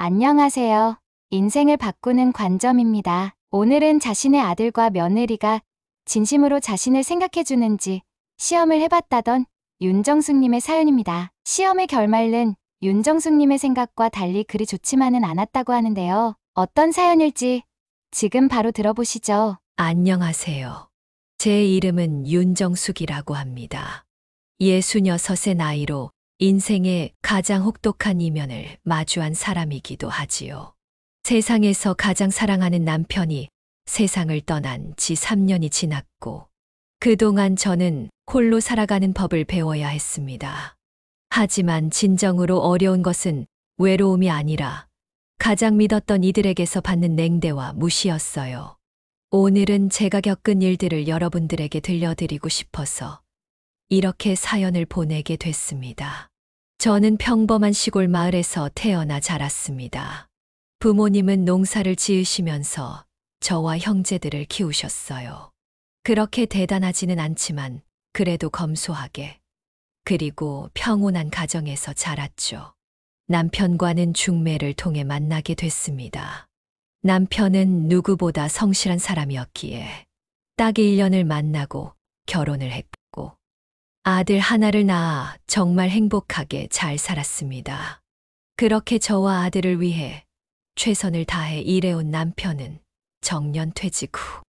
안녕하세요. 인생을 바꾸는 관점입니다. 오늘은 자신의 아들과 며느리가 진심으로 자신을 생각해주는지 시험을 해봤다던 윤정숙님의 사연입니다. 시험의 결말은 윤정숙님의 생각과 달리 그리 좋지만은 않았다고 하는데요. 어떤 사연일지 지금 바로 들어보시죠. 안녕하세요. 제 이름은 윤정숙이라고 합니다. 66의 나이로 인생의 가장 혹독한 이면을 마주한 사람이기도 하지요. 세상에서 가장 사랑하는 남편이 세상을 떠난 지 3년이 지났고, 그동안 저는 홀로 살아가는 법을 배워야 했습니다. 하지만 진정으로 어려운 것은 외로움이 아니라 가장 믿었던 이들에게서 받는 냉대와 무시였어요. 오늘은 제가 겪은 일들을 여러분들에게 들려드리고 싶어서 이렇게 사연을 보내게 됐습니다. 저는 평범한 시골 마을에서 태어나 자랐습니다. 부모님은 농사를 지으시면서 저와 형제들을 키우셨어요. 그렇게 대단하지는 않지만 그래도 검소하게, 그리고 평온한 가정에서 자랐죠. 남편과는 중매를 통해 만나게 됐습니다. 남편은 누구보다 성실한 사람이었기에 딱 1년을 만나고 결혼을 했고, 아들 하나를 낳아 정말 행복하게 잘 살았습니다. 그렇게 저와 아들을 위해 최선을 다해 일해온 남편은 정년 퇴직 후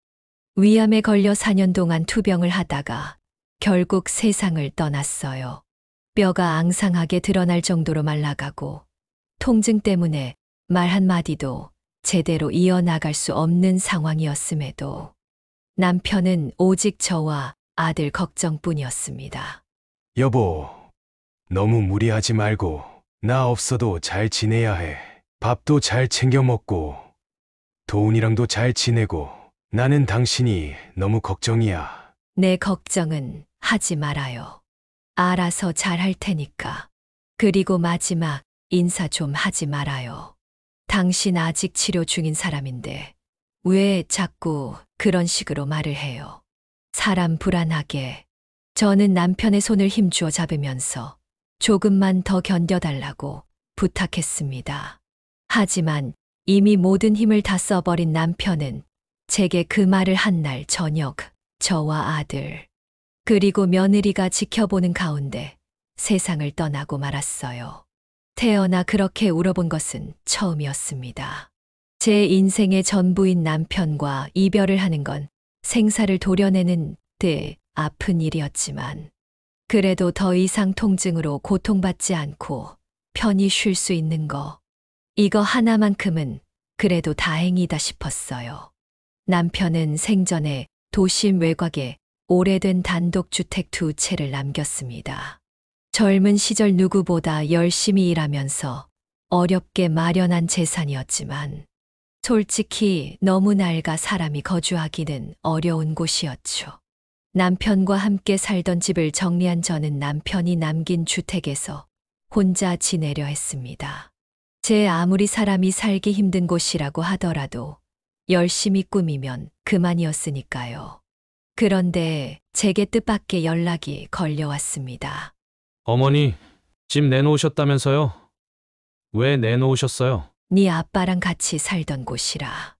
위암에 걸려 4년 동안 투병을 하다가 결국 세상을 떠났어요. 뼈가 앙상하게 드러날 정도로 말라가고 통증 때문에 말 한마디도 제대로 이어나갈 수 없는 상황이었음에도 남편은 오직 저와 아들 걱정뿐이었습니다. 여보, 너무 무리하지 말고 나 없어도 잘 지내야 해. 밥도 잘 챙겨 먹고 도훈이랑도 잘 지내고 나는 당신이 너무 걱정이야. 내 걱정은 하지 말아요. 알아서 잘 할 테니까. 그리고 마지막 인사 좀 하지 말아요. 당신 아직 치료 중인 사람인데 왜 자꾸 그런 식으로 말을 해요? 사람 불안하게. 저는 남편의 손을 힘주어 잡으면서 조금만 더 견뎌달라고 부탁했습니다. 하지만 이미 모든 힘을 다 써버린 남편은 제게 그 말을 한 날 저녁 저와 아들, 그리고 며느리가 지켜보는 가운데 세상을 떠나고 말았어요. 태어나 그렇게 울어본 것은 처음이었습니다. 제 인생의 전부인 남편과 이별을 하는 건 생사를 도려내는 듯 아픈 일이었지만, 그래도 더 이상 통증으로 고통받지 않고 편히 쉴 수 있는 거, 이거 하나만큼은 그래도 다행이다 싶었어요. 남편은 생전에 도심 외곽에 오래된 단독주택 2채를 남겼습니다. 젊은 시절 누구보다 열심히 일하면서 어렵게 마련한 재산이었지만 솔직히 너무 낡아 사람이 거주하기는 어려운 곳이었죠. 남편과 함께 살던 집을 정리한 저는 남편이 남긴 주택에서 혼자 지내려 했습니다. 제 아무리 사람이 살기 힘든 곳이라고 하더라도 열심히 꾸미면 그만이었으니까요. 그런데 제게 뜻밖의 연락이 걸려왔습니다. 어머니, 집 내놓으셨다면서요? 왜 내놓으셨어요? 네 아빠랑 같이 살던 곳이라.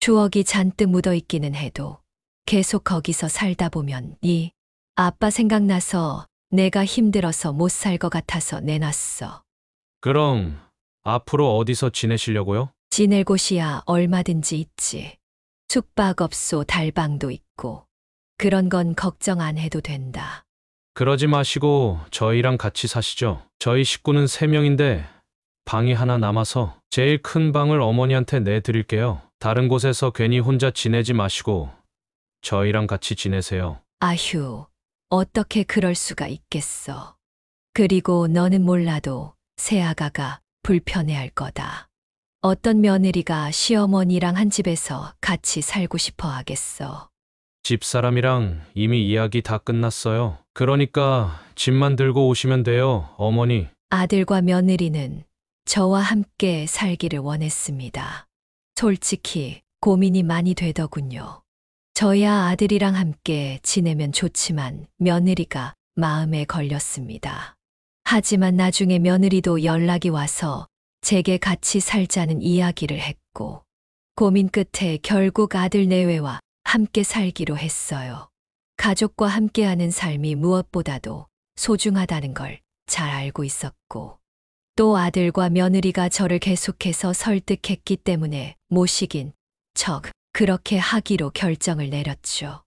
추억이 잔뜩 묻어있기는 해도 계속 거기서 살다 보면 네 아빠 생각나서 내가 힘들어서 못 살 것 같아서 내놨어. 그럼 앞으로 어디서 지내시려고요? 지낼 곳이야 얼마든지 있지. 숙박업소 달방도 있고. 그런 건 걱정 안 해도 된다. 그러지 마시고 저희랑 같이 사시죠. 저희 식구는 3명인데 방이 하나 남아서 제일 큰 방을 어머니한테 내드릴게요. 다른 곳에서 괜히 혼자 지내지 마시고 저희랑 같이 지내세요. 아휴, 어떻게 그럴 수가 있겠어. 그리고 너는 몰라도 새아가가 불편해할 거다. 어떤 며느리가 시어머니랑 한 집에서 같이 살고 싶어 하겠어. 집사람이랑 이미 이야기 다 끝났어요. 그러니까 집만 들고 오시면 돼요, 어머니. 아들과 며느리는 저와 함께 살기를 원했습니다. 솔직히 고민이 많이 되더군요. 저야 아들이랑 함께 지내면 좋지만 며느리가 마음에 걸렸습니다. 하지만 나중에 며느리도 연락이 와서 제게 같이 살자는 이야기를 했고, 고민 끝에 결국 아들 내외와 함께 살기로 했어요. 가족과 함께하는 삶이 무엇보다도 소중하다는 걸 잘 알고 있었고, 또 아들과 며느리가 저를 계속해서 설득했기 때문에 모시긴 척 그렇게 하기로 결정을 내렸죠.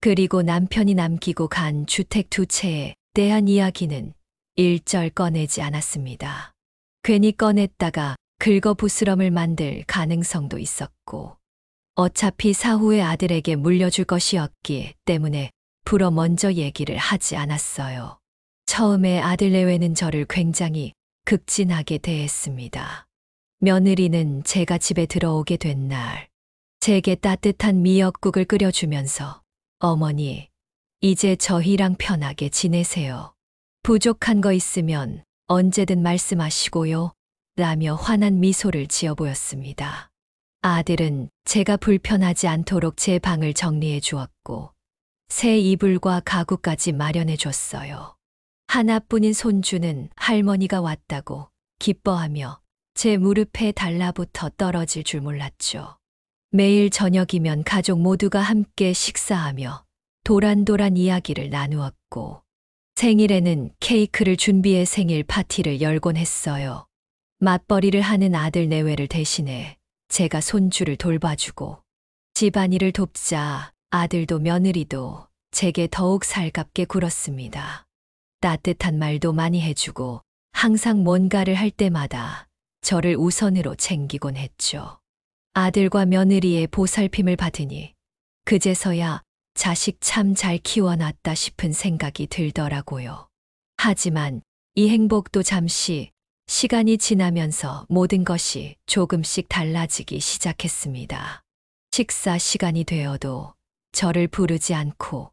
그리고 남편이 남기고 간 주택 2채에 대한 이야기는 일절 꺼내지 않았습니다. 괜히 꺼냈다가 긁어부스럼을 만들 가능성도 있었고, 어차피 사후에 아들에게 물려줄 것이었기 때문에 불어 먼저 얘기를 하지 않았어요. 처음에 아들 내외는 저를 굉장히 극진하게 대했습니다. 며느리는 제가 집에 들어오게 된 날, 제게 따뜻한 미역국을 끓여주면서 어머니, 이제 저희랑 편하게 지내세요. 부족한 거 있으면 언제든 말씀하시고요. 라며 환한 미소를 지어 보였습니다. 아들은 제가 불편하지 않도록 제 방을 정리해 주었고, 새 이불과 가구까지 마련해 줬어요. 하나뿐인 손주는 할머니가 왔다고 기뻐하며 제 무릎에 달라붙어 떨어질 줄 몰랐죠. 매일 저녁이면 가족 모두가 함께 식사하며 도란도란 이야기를 나누었고, 생일에는 케이크를 준비해 생일 파티를 열곤 했어요. 맞벌이를 하는 아들 내외를 대신해 제가 손주를 돌봐주고, 집안일을 돕자 아들도 며느리도 제게 더욱 살갑게 굴었습니다. 따뜻한 말도 많이 해주고 항상 뭔가를 할 때마다 저를 우선으로 챙기곤 했죠. 아들과 며느리의 보살핌을 받으니 그제서야 자식 참 잘 키워놨다 싶은 생각이 들더라고요. 하지만 이 행복도 잠시 시간이 지나면서 모든 것이 조금씩 달라지기 시작했습니다. 식사 시간이 되어도 저를 부르지 않고,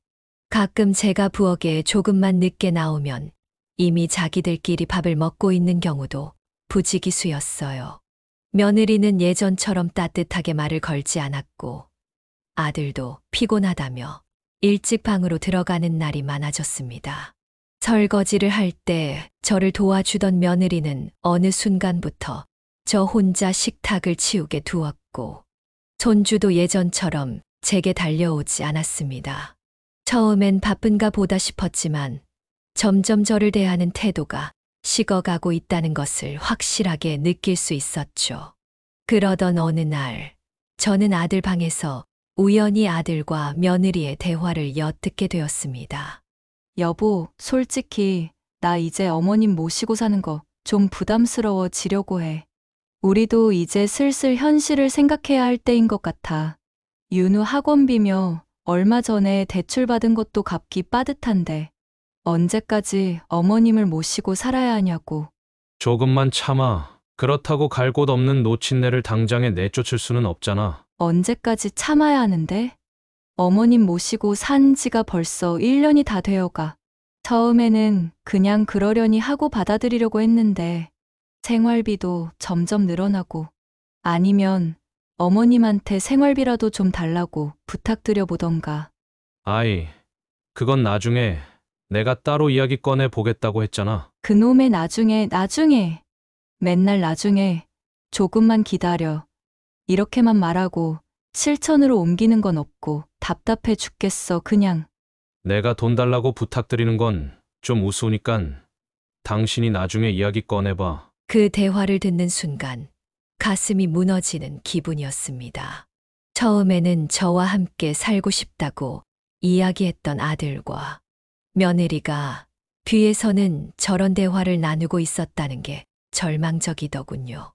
가끔 제가 부엌에 조금만 늦게 나오면 이미 자기들끼리 밥을 먹고 있는 경우도 부지기수였어요. 며느리는 예전처럼 따뜻하게 말을 걸지 않았고, 아들도 피곤하다며 일찍 방으로 들어가는 날이 많아졌습니다. 설거지를 할 때 저를 도와주던 며느리는 어느 순간부터 저 혼자 식탁을 치우게 두었고, 손주도 예전처럼 제게 달려오지 않았습니다. 처음엔 바쁜가 보다 싶었지만 점점 저를 대하는 태도가 식어가고 있다는 것을 확실하게 느낄 수 있었죠. 그러던 어느 날, 저는 아들 방에서 우연히 아들과 며느리의 대화를 엿듣게 되었습니다. 여보, 솔직히 나 이제 어머님 모시고 사는 거 좀 부담스러워지려고 해. 우리도 이제 슬슬 현실을 생각해야 할 때인 것 같아. 윤우 학원비며 얼마 전에 대출 받은 것도 갚기 빠듯한데 언제까지 어머님을 모시고 살아야 하냐고. 조금만 참아. 그렇다고 갈 곳 없는 노친네를 당장에 내쫓을 수는 없잖아. 언제까지 참아야 하는데? 어머님 모시고 산 지가 벌써 1년이 다 되어가. 처음에는 그냥 그러려니 하고 받아들이려고 했는데 생활비도 점점 늘어나고, 아니면 어머님한테 생활비라도 좀 달라고 부탁드려 보던가. 아이, 그건 나중에 내가 따로 이야기 꺼내 보겠다고 했잖아. 그놈의 나중에 맨날 나중에 조금만 기다려 이렇게만 말하고 실천으로 옮기는 건 없고 답답해 죽겠어 그냥. 내가 돈 달라고 부탁드리는 건 좀 우스우니깐 당신이 나중에 이야기 꺼내봐. 그 대화를 듣는 순간 가슴이 무너지는 기분이었습니다. 처음에는 저와 함께 살고 싶다고 이야기했던 아들과 며느리가 뒤에서는 저런 대화를 나누고 있었다는 게 절망적이더군요.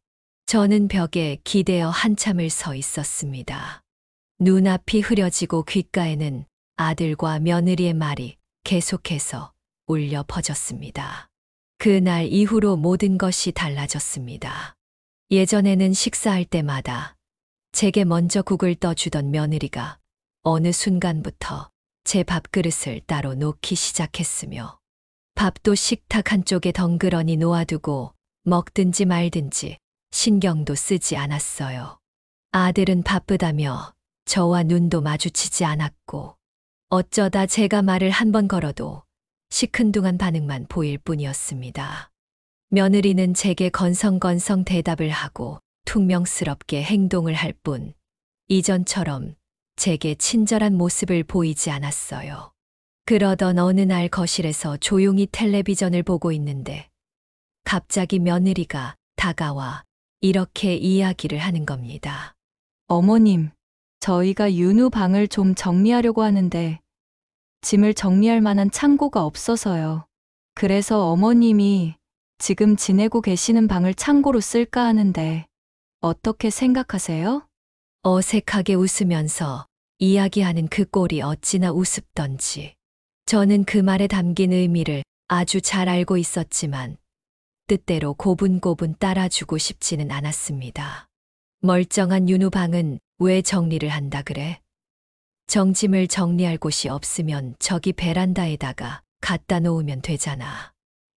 저는 벽에 기대어 한참을 서 있었습니다. 눈앞이 흐려지고 귓가에는 아들과 며느리의 말이 계속해서 울려 퍼졌습니다. 그날 이후로 모든 것이 달라졌습니다. 예전에는 식사할 때마다 제게 먼저 국을 떠주던 며느리가 어느 순간부터 제 밥그릇을 따로 놓기 시작했으며, 밥도 식탁 한쪽에 덩그러니 놓아두고 먹든지 말든지 신경도 쓰지 않았어요. 아들은 바쁘다며 저와 눈도 마주치지 않았고, 어쩌다 제가 말을 한 번 걸어도 시큰둥한 반응만 보일 뿐이었습니다. 며느리는 제게 건성건성 대답을 하고 퉁명스럽게 행동을 할 뿐, 이전처럼 제게 친절한 모습을 보이지 않았어요. 그러던 어느 날 거실에서 조용히 텔레비전을 보고 있는데 갑자기 며느리가 다가와 이렇게 이야기를 하는 겁니다. 어머님, 저희가 윤우 방을 좀 정리하려고 하는데 짐을 정리할 만한 창고가 없어서요. 그래서 어머님이 지금 지내고 계시는 방을 창고로 쓸까 하는데 어떻게 생각하세요? 어색하게 웃으면서 이야기하는 그 꼴이 어찌나 우습던지. 저는 그 말에 담긴 의미를 아주 잘 알고 있었지만 뜻대로 고분고분 따라주고 싶지는 않았습니다. 멀쩡한 윤우 방은 왜 정리를 한다 그래? 정짐을 정리할 곳이 없으면 저기 베란다에다가 갖다 놓으면 되잖아.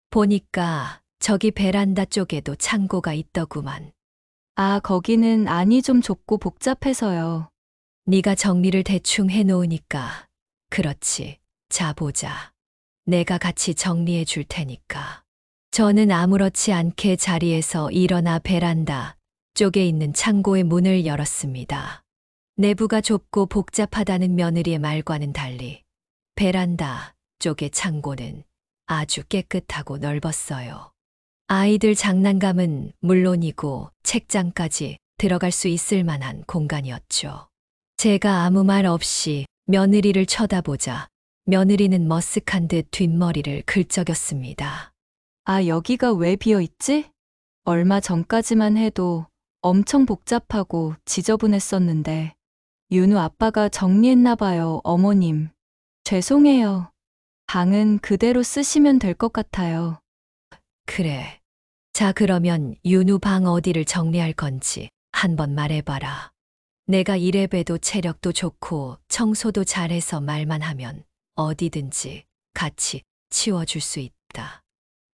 보니까 저기 베란다 쪽에도 창고가 있더구만. 아, 거기는 안이 좀 좁고 복잡해서요. 네가 정리를 대충 해놓으니까 그렇지. 자 보자. 내가 같이 정리해 줄 테니까. 저는 아무렇지 않게 자리에서 일어나 베란다 쪽에 있는 창고의 문을 열었습니다. 내부가 좁고 복잡하다는 며느리의 말과는 달리 베란다 쪽의 창고는 아주 깨끗하고 넓었어요. 아이들 장난감은 물론이고 책장까지 들어갈 수 있을 만한 공간이었죠. 제가 아무 말 없이 며느리를 쳐다보자 며느리는 머쓱한 듯 뒷머리를 긁적였습니다. 아, 여기가 왜 비어 있지? 얼마 전까지만 해도 엄청 복잡하고 지저분했었는데 윤우 아빠가 정리했나 봐요, 어머님. 죄송해요. 방은 그대로 쓰시면 될 것 같아요. 그래. 자, 그러면 윤우 방 어디를 정리할 건지 한번 말해봐라. 내가 이래봬도 체력도 좋고 청소도 잘해서 말만 하면 어디든지 같이 치워줄 수 있다.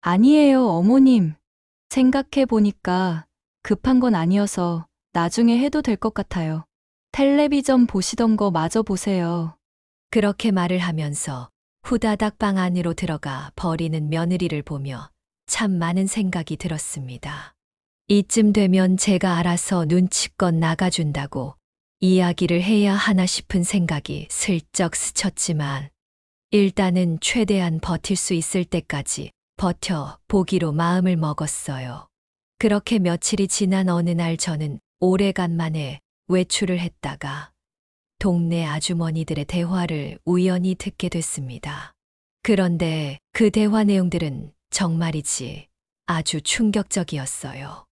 아니에요, 어머님. 생각해보니까 급한 건 아니어서 나중에 해도 될 것 같아요. 텔레비전 보시던 거 마저 보세요. 그렇게 말을 하면서 후다닥 방 안으로 들어가 버리는 며느리를 보며 참 많은 생각이 들었습니다. 이쯤 되면 제가 알아서 눈치껏 나가준다고 이야기를 해야 하나 싶은 생각이 슬쩍 스쳤지만 일단은 최대한 버틸 수 있을 때까지 버텨보기로 마음을 먹었어요. 그렇게 며칠이 지난 어느 날 저는 오래간만에 외출을 했다가 동네 아주머니들의 대화를 우연히 듣게 됐습니다. 그런데 그 대화 내용들은 정말이지 아주 충격적이었어요.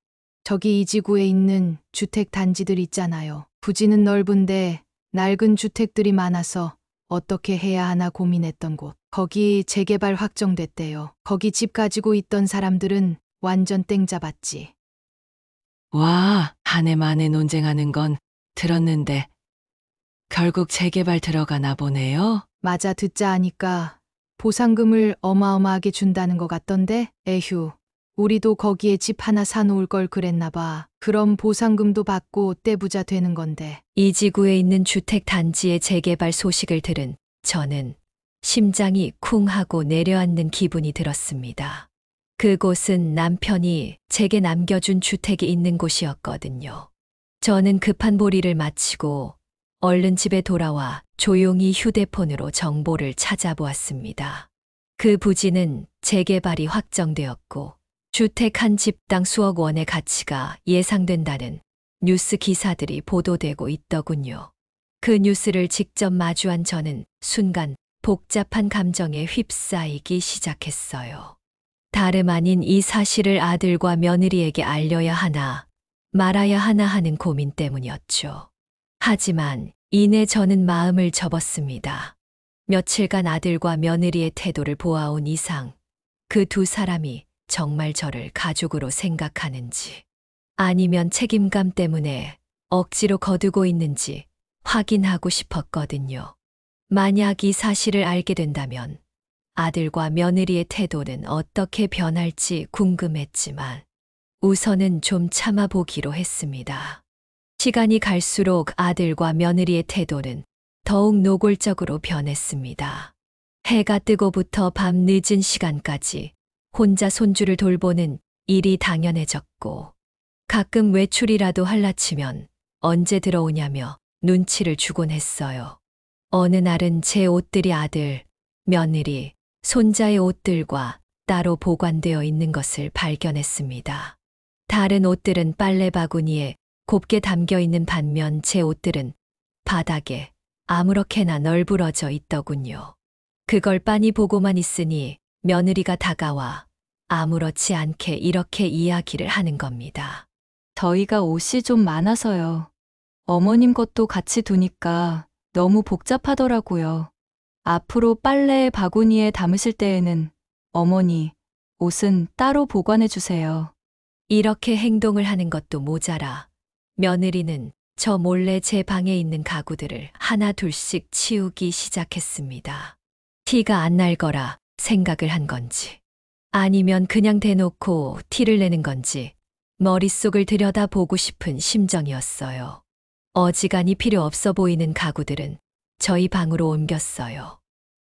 저기 이 지구에 있는 주택 단지들 있잖아요. 부지는 넓은데 낡은 주택들이 많아서 어떻게 해야 하나 고민했던 곳. 거기 재개발 확정됐대요. 거기 집 가지고 있던 사람들은 완전 땡 잡았지. 와, 한 해 만에 논쟁하는 건 들었는데 결국 재개발 들어가나 보네요. 맞아, 듣자 하니까 보상금을 어마어마하게 준다는 것 같던데. 에휴, 우리도 거기에 집 하나 사놓을 걸 그랬나 봐. 그럼 보상금도 받고 떼부자 되는 건데. 이 지구에 있는 주택 단지의 재개발 소식을 들은 저는 심장이 쿵 하고 내려앉는 기분이 들었습니다. 그곳은 남편이 제게 남겨준 주택이 있는 곳이었거든요. 저는 급한 볼일을 마치고 얼른 집에 돌아와 조용히 휴대폰으로 정보를 찾아보았습니다. 그 부지는 재개발이 확정되었고 주택 한 집당 수억 원의 가치가 예상된다는 뉴스 기사들이 보도되고 있더군요. 그 뉴스를 직접 마주한 저는 순간 복잡한 감정에 휩싸이기 시작했어요. 다름 아닌 이 사실을 아들과 며느리에게 알려야 하나 말아야 하나 하는 고민 때문이었죠. 하지만 이내 저는 마음을 접었습니다. 며칠간 아들과 며느리의 태도를 보아온 이상 그 두 사람이 정말 저를 가족으로 생각하는지 아니면 책임감 때문에 억지로 거두고 있는지 확인하고 싶었거든요. 만약 이 사실을 알게 된다면 아들과 며느리의 태도는 어떻게 변할지 궁금했지만 우선은 좀 참아보기로 했습니다. 시간이 갈수록 아들과 며느리의 태도는 더욱 노골적으로 변했습니다. 해가 뜨고부터 밤 늦은 시간까지 혼자 손주를 돌보는 일이 당연해졌고 가끔 외출이라도 할라치면 언제 들어오냐며 눈치를 주곤 했어요. 어느 날은 제 옷들이 아들, 며느리, 손자의 옷들과 따로 보관되어 있는 것을 발견했습니다. 다른 옷들은 빨래 바구니에 곱게 담겨 있는 반면 제 옷들은 바닥에 아무렇게나 널브러져 있더군요. 그걸 빤히 보고만 있으니 며느리가 다가와 아무렇지 않게 이렇게 이야기를 하는 겁니다. 저희가 옷이 좀 많아서요. 어머님 것도 같이 두니까 너무 복잡하더라고요. 앞으로 빨래 바구니에 담으실 때에는 어머니 옷은 따로 보관해 주세요. 이렇게 행동을 하는 것도 모자라 며느리는 저 몰래 제 방에 있는 가구들을 하나 둘씩 치우기 시작했습니다. 티가 안 날 거라 생각을 한 건지 아니면 그냥 대놓고 티를 내는 건지 머릿속을 들여다보고 싶은 심정이었어요. 어지간히 필요 없어 보이는 가구들은 저희 방으로 옮겼어요.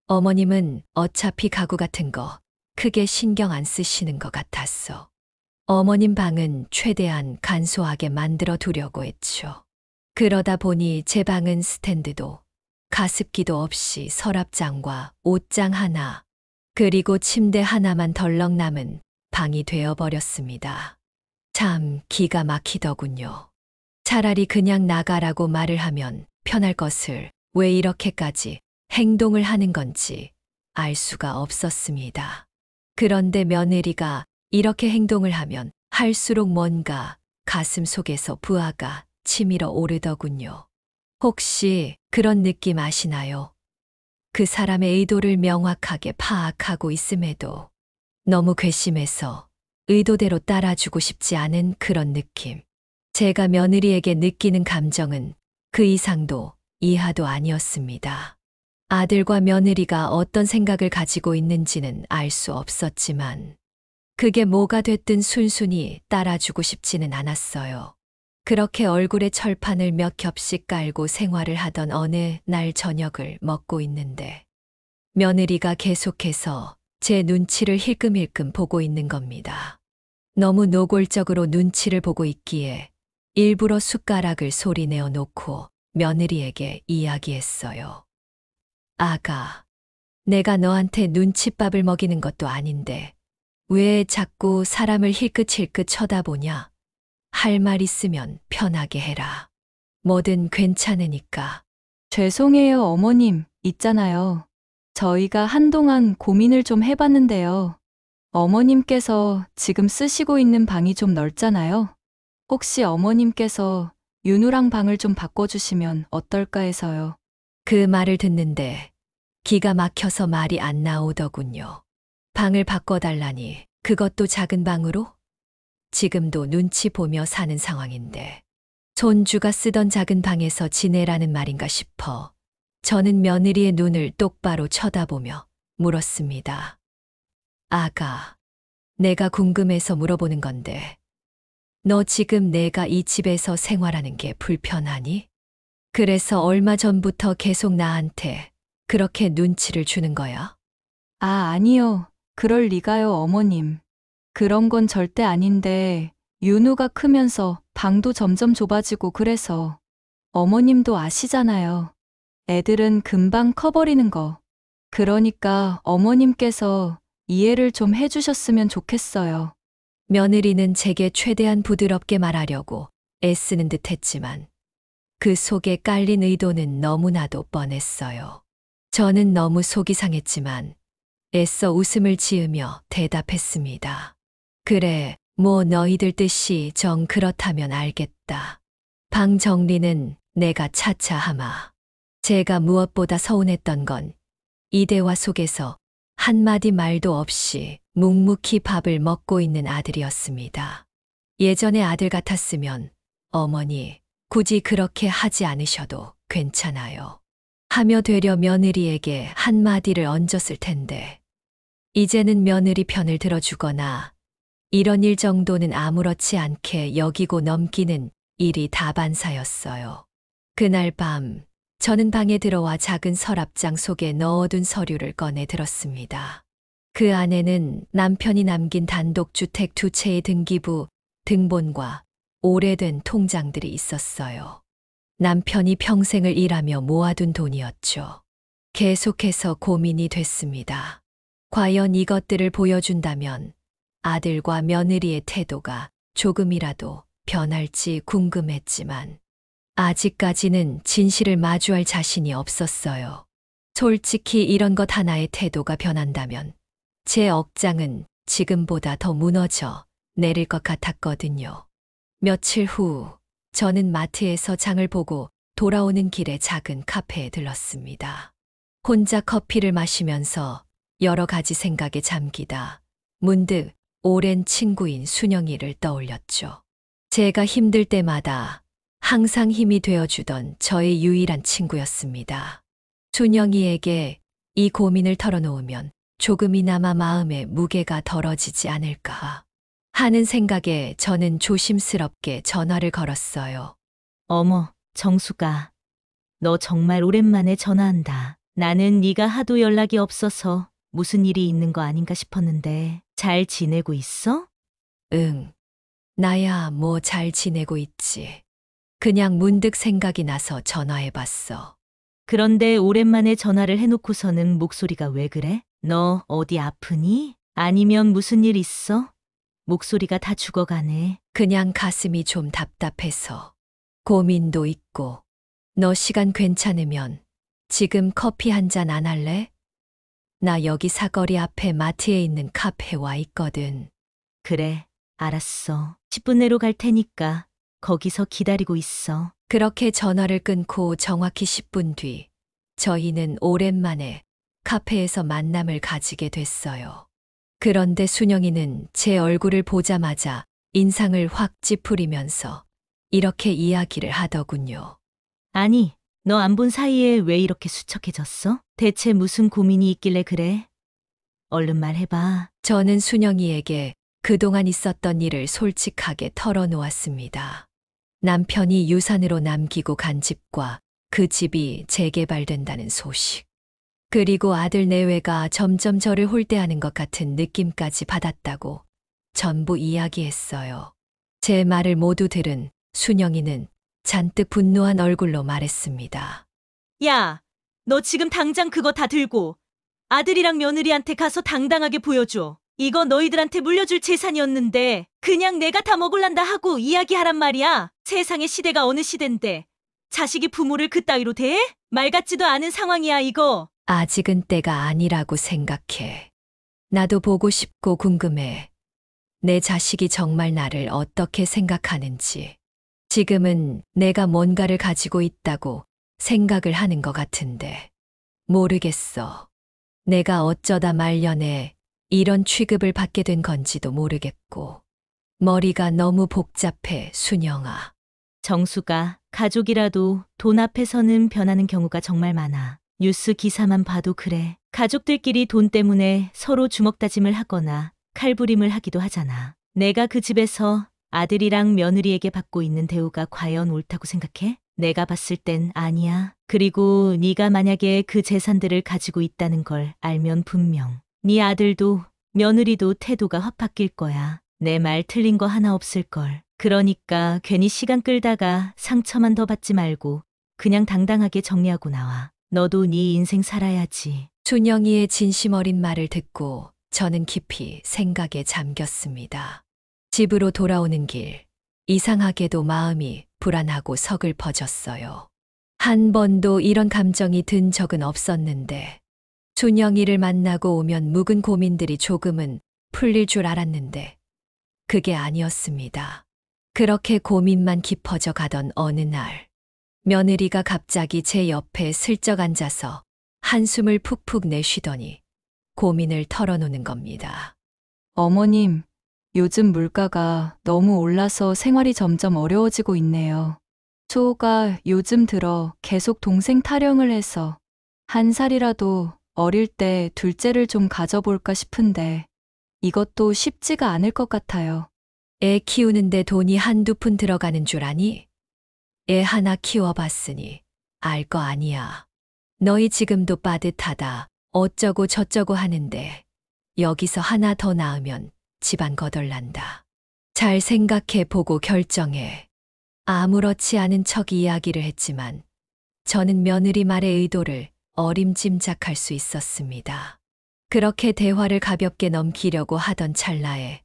어머님은 어차피 가구 같은 거 크게 신경 안 쓰시는 것 같았어. 어머님 방은 최대한 간소하게 만들어 두려고 했죠. 그러다 보니 제 방은 스탠드도 가습기도 없이 서랍장과 옷장 하나, 그리고 침대 하나만 덜렁 남은 방이 되어버렸습니다. 참 기가 막히더군요. 차라리 그냥 나가라고 말을 하면 편할 것을 왜 이렇게까지 행동을 하는 건지 알 수가 없었습니다. 그런데 며느리가 이렇게 행동을 하면 할수록 뭔가 가슴 속에서 부하가 치밀어 오르더군요. 혹시 그런 느낌 아시나요? 그 사람의 의도를 명확하게 파악하고 있음에도 너무 괘씸해서 의도대로 따라주고 싶지 않은 그런 느낌. 제가 며느리에게 느끼는 감정은 그 이상도 이하도 아니었습니다. 아들과 며느리가 어떤 생각을 가지고 있는지는 알 수 없었지만 그게 뭐가 됐든 순순히 따라주고 싶지는 않았어요. 그렇게 얼굴에 철판을 몇 겹씩 깔고 생활을 하던 어느 날 저녁을 먹고 있는데 며느리가 계속해서 제 눈치를 힐끔힐끔 보고 있는 겁니다. 너무 노골적으로 눈치를 보고 있기에 일부러 숟가락을 소리내어 놓고 며느리에게 이야기했어요. 아가, 내가 너한테 눈칫밥을 먹이는 것도 아닌데 왜 자꾸 사람을 힐끗힐끗 쳐다보냐? 할 말 있으면 편하게 해라. 뭐든 괜찮으니까. 죄송해요, 어머님. 있잖아요. 저희가 한동안 고민을 좀 해봤는데요. 어머님께서 지금 쓰시고 있는 방이 좀 넓잖아요. 혹시 어머님께서 윤우랑 방을 좀 바꿔주시면 어떨까 해서요. 그 말을 듣는데 기가 막혀서 말이 안 나오더군요. 방을 바꿔달라니 그것도 작은 방으로? 지금도 눈치 보며 사는 상황인데 손주가 쓰던 작은 방에서 지내라는 말인가 싶어 저는 며느리의 눈을 똑바로 쳐다보며 물었습니다. 아가, 내가 궁금해서 물어보는 건데 너 지금 내가 이 집에서 생활하는 게 불편하니? 그래서 얼마 전부터 계속 나한테 그렇게 눈치를 주는 거야? 아, 아니요. 그럴 리가요, 어머님. 그런 건 절대 아닌데 윤우가 크면서 방도 점점 좁아지고 그래서 어머님도 아시잖아요. 애들은 금방 커버리는 거. 그러니까 어머님께서 이해를 좀 해주셨으면 좋겠어요. 며느리는 제게 최대한 부드럽게 말하려고 애쓰는 듯 했지만 그 속에 깔린 의도는 너무나도 뻔했어요. 저는 너무 속이 상했지만 애써 웃음을 지으며 대답했습니다. 그래, 뭐 너희들 뜻이 정 그렇다면 알겠다. 방 정리는 내가 차차 하마. 제가 무엇보다 서운했던 건 이 대화 속에서 한마디 말도 없이 묵묵히 밥을 먹고 있는 아들이었습니다. 예전의 아들 같았으면 어머니, 굳이 그렇게 하지 않으셔도 괜찮아요. 하며 되려 며느리에게 한마디를 얹었을 텐데 이제는 며느리 편을 들어주거나 이런 일 정도는 아무렇지 않게 여기고 넘기는 일이 다반사였어요. 그날 밤 저는 방에 들어와 작은 서랍장 속에 넣어둔 서류를 꺼내 들었습니다. 그 안에는 남편이 남긴 단독주택 2채의 등기부, 등본과 오래된 통장들이 있었어요. 남편이 평생을 일하며 모아둔 돈이었죠. 계속해서 고민이 됐습니다. 과연 이것들을 보여준다면 아들과 며느리의 태도가 조금이라도 변할지 궁금했지만 아직까지는 진실을 마주할 자신이 없었어요. 솔직히 이런 것 하나의 태도가 변한다면 제 억장은 지금보다 더 무너져 내릴 것 같았거든요. 며칠 후 저는 마트에서 장을 보고 돌아오는 길에 작은 카페에 들렀습니다. 혼자 커피를 마시면서 여러 가지 생각에 잠기다 문득 오랜 친구인 순영이를 떠올렸죠. 제가 힘들 때마다 항상 힘이 되어주던 저의 유일한 친구였습니다. 순영이에게 이 고민을 털어놓으면 조금이나마 마음의 무게가 덜어지지 않을까 하는 생각에 저는 조심스럽게 전화를 걸었어요. 어머, 정수가. 너 정말 오랜만에 전화한다. 나는 네가 하도 연락이 없어서 무슨 일이 있는 거 아닌가 싶었는데 잘 지내고 있어? 응. 나야 뭐 잘 지내고 있지. 그냥 문득 생각이 나서 전화해봤어. 그런데 오랜만에 전화를 해놓고서는 목소리가 왜 그래? 너 어디 아프니? 아니면 무슨 일 있어? 목소리가 다 죽어가네. 그냥 가슴이 좀 답답해서. 고민도 있고. 너 시간 괜찮으면 지금 커피 한 잔 안 할래? 나 여기 사거리 앞에 마트에 있는 카페 와 있거든. 그래, 알았어. 10분 내로 갈 테니까 거기서 기다리고 있어. 그렇게 전화를 끊고 정확히 10분 뒤 저희는 오랜만에 카페에서 만남을 가지게 됐어요. 그런데 순영이는 제 얼굴을 보자마자 인상을 확 찌푸리면서 이렇게 이야기를 하더군요. 아니, 너 안 본 사이에 왜 이렇게 수척해졌어? 대체 무슨 고민이 있길래 그래? 얼른 말해봐. 저는 순영이에게 그동안 있었던 일을 솔직하게 털어놓았습니다. 남편이 유산으로 남기고 간 집과 그 집이 재개발된다는 소식. 그리고 아들 내외가 점점 저를 홀대하는 것 같은 느낌까지 받았다고 전부 이야기했어요. 제 말을 모두 들은 순영이는 잔뜩 분노한 얼굴로 말했습니다. 야, 너 지금 당장 그거 다 들고 아들이랑 며느리한테 가서 당당하게 보여줘. 이거 너희들한테 물려줄 재산이었는데 그냥 내가 다 먹을란다 하고 이야기하란 말이야. 세상의 시대가 어느 시대인데 자식이 부모를 그따위로 대해? 말 같지도 않은 상황이야 이거. 아직은 때가 아니라고 생각해. 나도 보고 싶고 궁금해. 내 자식이 정말 나를 어떻게 생각하는지. 지금은 내가 뭔가를 가지고 있다고 생각을 하는 것 같은데. 모르겠어. 내가 어쩌다 말년에 이런 취급을 받게 된 건지도 모르겠고. 머리가 너무 복잡해, 순영아. 정수가 가족이라도 돈 앞에서는 변하는 경우가 정말 많아. 뉴스 기사만 봐도 그래. 가족들끼리 돈 때문에 서로 주먹다짐을 하거나 칼부림을 하기도 하잖아. 내가 그 집에서 아들이랑 며느리에게 받고 있는 대우가 과연 옳다고 생각해? 내가 봤을 땐 아니야. 그리고 네가 만약에 그 재산들을 가지고 있다는 걸 알면 분명 네 아들도 며느리도 태도가 확 바뀔 거야. 내 말 틀린 거 하나 없을걸. 그러니까 괜히 시간 끌다가 상처만 더 받지 말고 그냥 당당하게 정리하고 나와. 너도 네 인생 살아야지. 순영이의 진심 어린 말을 듣고 저는 깊이 생각에 잠겼습니다. 집으로 돌아오는 길, 이상하게도 마음이 불안하고 서글퍼졌어요. 한 번도 이런 감정이 든 적은 없었는데, 순영이를 만나고 오면 묵은 고민들이 조금은 풀릴 줄 알았는데, 그게 아니었습니다. 그렇게 고민만 깊어져 가던 어느 날, 며느리가 갑자기 제 옆에 슬쩍 앉아서 한숨을 푹푹 내쉬더니 고민을 털어놓는 겁니다. 어머님, 요즘 물가가 너무 올라서 생활이 점점 어려워지고 있네요. 수호가 요즘 들어 계속 동생 타령을 해서 한 살이라도 어릴 때 둘째를 좀 가져볼까 싶은데 이것도 쉽지가 않을 것 같아요. 애 키우는데 돈이 한두 푼 들어가는 줄 아니? 애 하나 키워봤으니 알 거 아니야. 너희 지금도 빠듯하다. 어쩌고 저쩌고 하는데 여기서 하나 더 낳으면 집안 거덜난다. 잘 생각해 보고 결정해. 아무렇지 않은 척 이야기를 했지만 저는 며느리 말의 의도를 어림짐작할 수 있었습니다. 그렇게 대화를 가볍게 넘기려고 하던 찰나에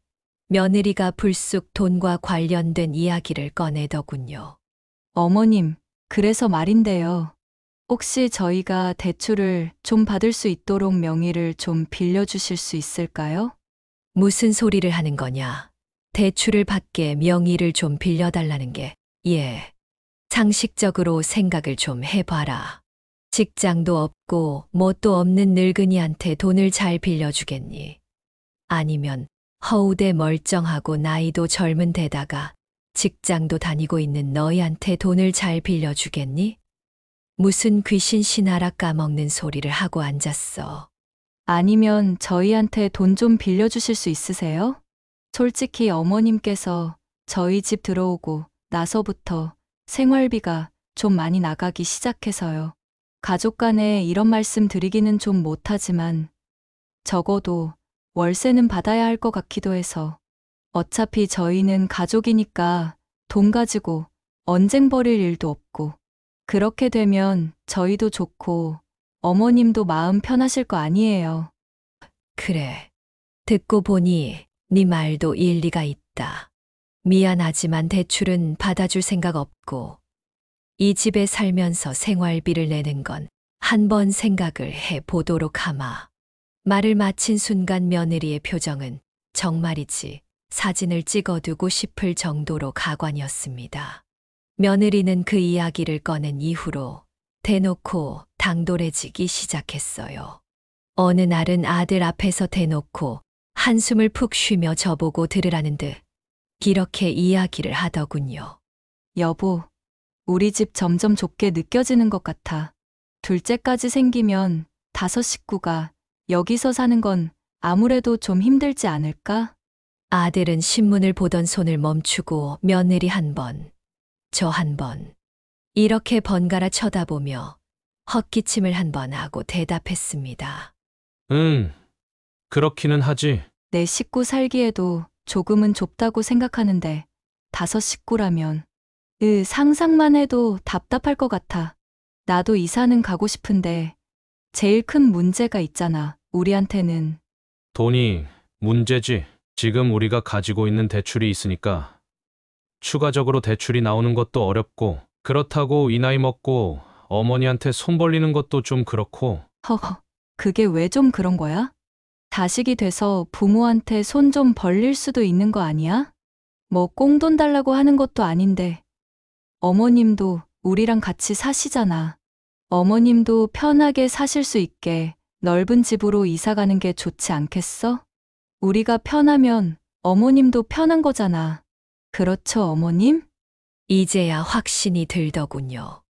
며느리가 불쑥 돈과 관련된 이야기를 꺼내더군요. 어머님, 그래서 말인데요. 혹시 저희가 대출을 좀 받을 수 있도록 명의를 좀 빌려주실 수 있을까요? 무슨 소리를 하는 거냐? 대출을 받게 명의를 좀 빌려달라는 게, 예. 상식적으로 생각을 좀 해봐라. 직장도 없고 뭣도 없는 늙은이한테 돈을 잘 빌려주겠니? 아니면 허우대 멀쩡하고 나이도 젊은 데다가 직장도 다니고 있는 너희한테 돈을 잘 빌려주겠니? 무슨 귀신 신하라 까먹는 소리를 하고 앉았어. 아니면 저희한테 돈 좀 빌려주실 수 있으세요? 솔직히 어머님께서 저희 집 들어오고 나서부터 생활비가 좀 많이 나가기 시작해서요. 가족 간에 이런 말씀 드리기는 좀 못하지만 적어도 월세는 받아야 할 것 같기도 해서 어차피 저희는 가족이니까 돈 가지고 언쟁 벌일 일도 없고 그렇게 되면 저희도 좋고 어머님도 마음 편하실 거 아니에요. 그래. 듣고 보니 네 말도 일리가 있다. 미안하지만 대출은 받아줄 생각 없고 이 집에 살면서 생활비를 내는 건 한번 생각을 해 보도록 하마. 말을 마친 순간 며느리의 표정은 정말이지 사진을 찍어두고 싶을 정도로 가관이었습니다. 며느리는 그 이야기를 꺼낸 이후로 대놓고 당돌해지기 시작했어요. 어느 날은 아들 앞에서 대놓고 한숨을 푹 쉬며 저보고 들으라는 듯 이렇게 이야기를 하더군요. 여보, 우리 집 점점 좁게 느껴지는 것 같아. 둘째까지 생기면 5 식구가 여기서 사는 건 아무래도 좀 힘들지 않을까? 아들은 신문을 보던 손을 멈추고 며느리 한 번, 저 한 번, 이렇게 번갈아 쳐다보며 헛기침을 한 번 하고 대답했습니다. 그렇기는 하지. 내 식구 살기에도 조금은 좁다고 생각하는데 5 식구라면 상상만 해도 답답할 것 같아. 나도 이사는 가고 싶은데 제일 큰 문제가 있잖아. 우리한테는. 돈이 문제지. 지금 우리가 가지고 있는 대출이 있으니까 추가적으로 대출이 나오는 것도 어렵고 그렇다고 이 나이 먹고 어머니한테 손 벌리는 것도 좀 그렇고. 허허, 그게 왜 좀 그런 거야? 자식이 돼서 부모한테 손 좀 벌릴 수도 있는 거 아니야? 뭐 꽁돈 달라고 하는 것도 아닌데. 어머님도 우리랑 같이 사시잖아. 어머님도 편하게 사실 수 있게 넓은 집으로 이사 가는 게 좋지 않겠어? 우리가 편하면 어머님도 편한 거잖아. 그렇죠, 어머님? 이제야 확신이 들더군요.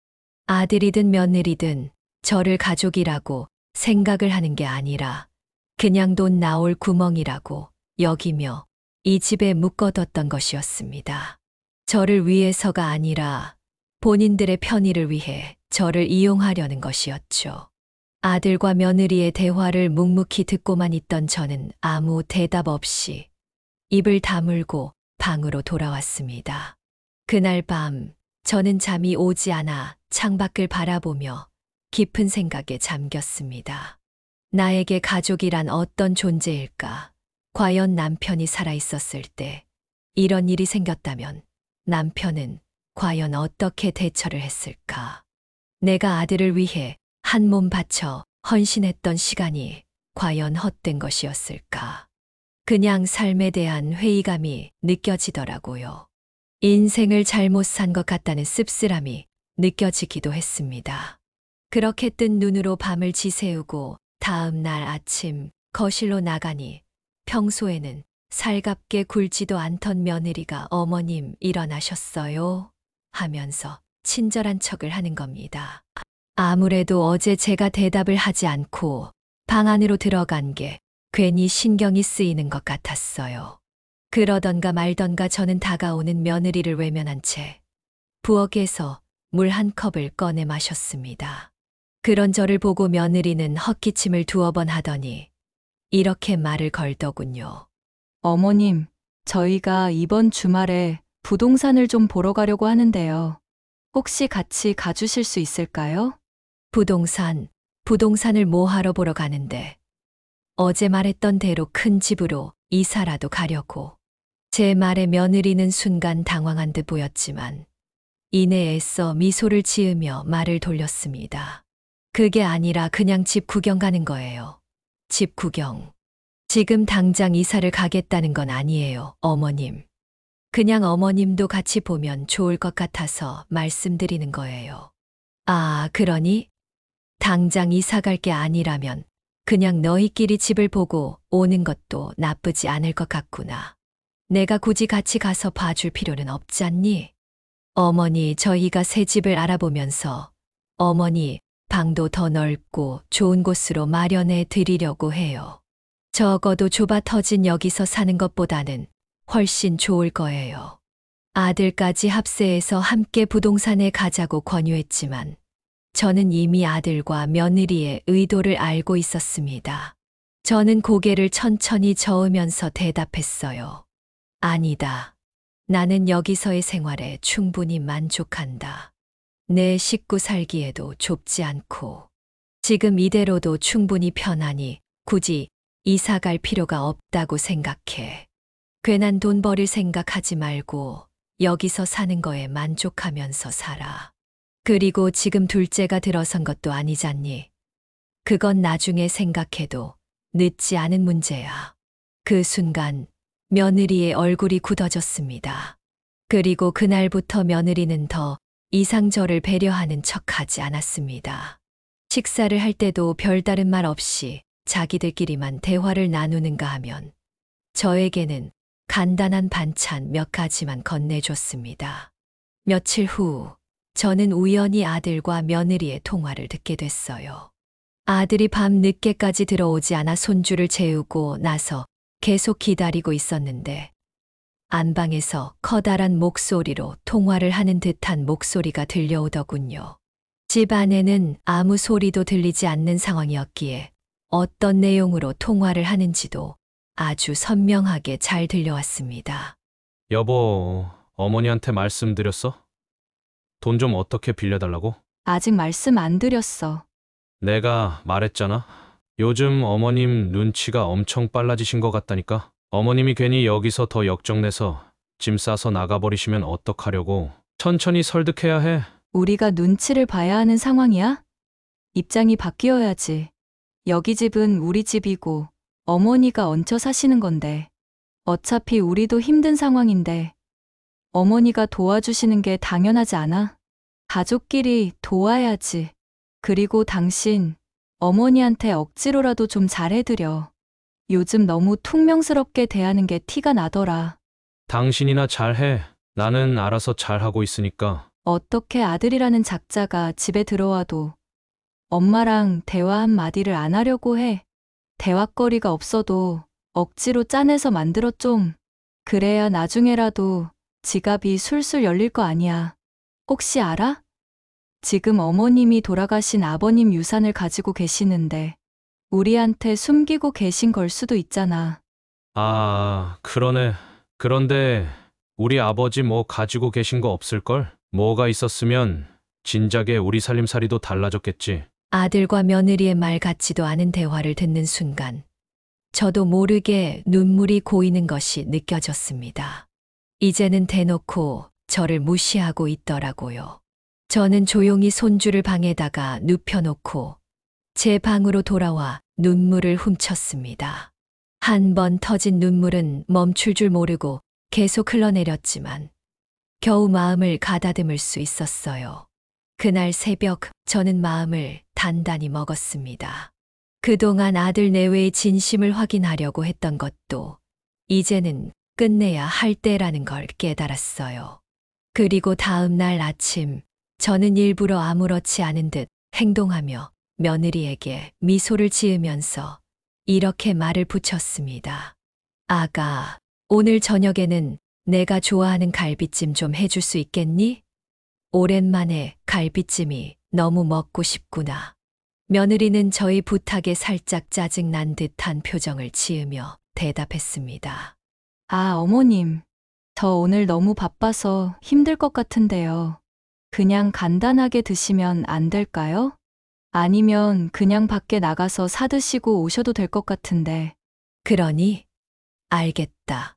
아들이든 며느리든 저를 가족이라고 생각을 하는 게 아니라 그냥 돈 나올 구멍이라고 여기며 이 집에 묶어뒀던 것이었습니다. 저를 위해서가 아니라 본인들의 편의를 위해 저를 이용하려는 것이었죠. 아들과 며느리의 대화를 묵묵히 듣고만 있던 저는 아무 대답 없이 입을 다물고 방으로 돌아왔습니다. 그날 밤 저는 잠이 오지 않아 창밖을 바라보며 깊은 생각에 잠겼습니다. 나에게 가족이란 어떤 존재일까? 과연 남편이 살아있었을 때 이런 일이 생겼다면 남편은 과연 어떻게 대처를 했을까? 내가 아들을 위해 한 몸 바쳐 헌신했던 시간이 과연 헛된 것이었을까? 그냥 삶에 대한 회의감이 느껴지더라고요. 인생을 잘못 산 것 같다는 씁쓸함이 느껴지기도 했습니다. 그렇게 뜬 눈으로 밤을 지새우고 다음 날 아침 거실로 나가니 평소에는 살갑게 굴지도 않던 며느리가 어머님 일어나셨어요? 하면서 친절한 척을 하는 겁니다. 아무래도 어제 제가 대답을 하지 않고 방 안으로 들어간 게 괜히 신경이 쓰이는 것 같았어요. 그러던가 말던가 저는 다가오는 며느리를 외면한 채 부엌에서 물 한 컵을 꺼내 마셨습니다. 그런 저를 보고 며느리는 헛기침을 2번 하더니 이렇게 말을 걸더군요. 어머님, 저희가 이번 주말에 부동산을 좀 보러 가려고 하는데요. 혹시 같이 가주실 수 있을까요? 부동산을 뭐하러 보러 가는데. 어제 말했던 대로 큰 집으로 이사라도 가려고. 제 말에 며느리는 순간 당황한 듯 보였지만 이내 애써 미소를 지으며 말을 돌렸습니다. 그게 아니라 그냥 집 구경 가는 거예요. 집 구경. 지금 당장 이사를 가겠다는 건 아니에요, 어머님. 그냥 어머님도 같이 보면 좋을 것 같아서 말씀드리는 거예요. 아, 그러니? 당장 이사 갈 게 아니라면 그냥 너희끼리 집을 보고 오는 것도 나쁘지 않을 것 같구나. 내가 굳이 같이 가서 봐줄 필요는 없지 않니? 어머니, 저희가 새 집을 알아보면서 어머니 방도 더 넓고 좋은 곳으로 마련해 드리려고 해요. 적어도 좁아 터진 여기서 사는 것보다는 훨씬 좋을 거예요. 아들까지 합세해서 함께 부동산에 가자고 권유했지만 저는 이미 아들과 며느리의 의도를 알고 있었습니다. 저는 고개를 천천히 저으면서 대답했어요. 아니다. 나는 여기서의 생활에 충분히 만족한다. 내 식구 살기에도 좁지 않고 지금 이대로도 충분히 편하니 굳이 이사 갈 필요가 없다고 생각해. 괜한 돈 버릴 생각하지 말고 여기서 사는 거에 만족하면서 살아. 그리고 지금 둘째가 들어선 것도 아니잖니. 그건 나중에 생각해도 늦지 않은 문제야. 그 순간 며느리의 얼굴이 굳어졌습니다. 그리고 그날부터 며느리는 더 이상 저를 배려하는 척하지 않았습니다. 식사를 할 때도 별다른 말 없이 자기들끼리만 대화를 나누는가 하면 저에게는 간단한 반찬 몇 가지만 건네줬습니다. 며칠 후 저는 우연히 아들과 며느리의 통화를 듣게 됐어요. 아들이 밤 늦게까지 들어오지 않아 손주를 재우고 나서 계속 기다리고 있었는데 안방에서 커다란 목소리로 통화를 하는 듯한 목소리가 들려오더군요. 집 안에는 아무 소리도 들리지 않는 상황이었기에 어떤 내용으로 통화를 하는지도 아주 선명하게 잘 들려왔습니다. 여보, 어머니한테 말씀드렸어? 돈 좀 어떻게 빌려달라고? 아직 말씀 안 드렸어. 내가 말했잖아. 요즘 어머님 눈치가 엄청 빨라지신 것 같다니까. 어머님이 괜히 여기서 더 역정내서 짐 싸서 나가버리시면 어떡하려고. 천천히 설득해야 해. 우리가 눈치를 봐야 하는 상황이야? 입장이 바뀌어야지. 여기 집은 우리 집이고 어머니가 얹혀 사시는 건데 어차피 우리도 힘든 상황인데 어머니가 도와주시는 게 당연하지 않아? 가족끼리 도와야지. 그리고 당신 어머니한테 억지로라도 좀 잘해드려. 요즘 너무 퉁명스럽게 대하는 게 티가 나더라. 당신이나 잘해. 나는 알아서 잘하고 있으니까. 어떻게 아들이라는 작자가 집에 들어와도 엄마랑 대화 한마디를 안 하려고 해. 대화거리가 없어도 억지로 짜내서 만들어 좀. 그래야 나중에라도 지갑이 술술 열릴 거 아니야. 혹시 알아? 지금 어머님이 돌아가신 아버님 유산을 가지고 계시는데 우리한테 숨기고 계신 걸 수도 있잖아. 아, 그러네. 그런데 우리 아버지 뭐 가지고 계신 거 없을걸? 뭐가 있었으면 진작에 우리 살림살이도 달라졌겠지. 아들과 며느리의 말 같지도 않은 대화를 듣는 순간 저도 모르게 눈물이 고이는 것이 느껴졌습니다. 이제는 대놓고 저를 무시하고 있더라고요. 저는 조용히 손주를 방에다가 눕혀놓고 제 방으로 돌아와 눈물을 훔쳤습니다. 한 번 터진 눈물은 멈출 줄 모르고 계속 흘러내렸지만 겨우 마음을 가다듬을 수 있었어요. 그날 새벽 저는 마음을 단단히 먹었습니다. 그동안 아들 내외의 진심을 확인하려고 했던 것도 이제는 끝내야 할 때라는 걸 깨달았어요. 그리고 다음 날 아침 저는 일부러 아무렇지 않은 듯 행동하며 며느리에게 미소를 지으면서 이렇게 말을 붙였습니다. 아가, 오늘 저녁에는 내가 좋아하는 갈비찜 좀 해줄 수 있겠니? 오랜만에 갈비찜이 너무 먹고 싶구나. 며느리는 저희 부탁에 살짝 짜증난 듯한 표정을 지으며 대답했습니다. 아, 어머님. 저 오늘 너무 바빠서 힘들 것 같은데요. 그냥 간단하게 드시면 안 될까요? 아니면 그냥 밖에 나가서 사드시고 오셔도 될 것 같은데. 그러니 알겠다.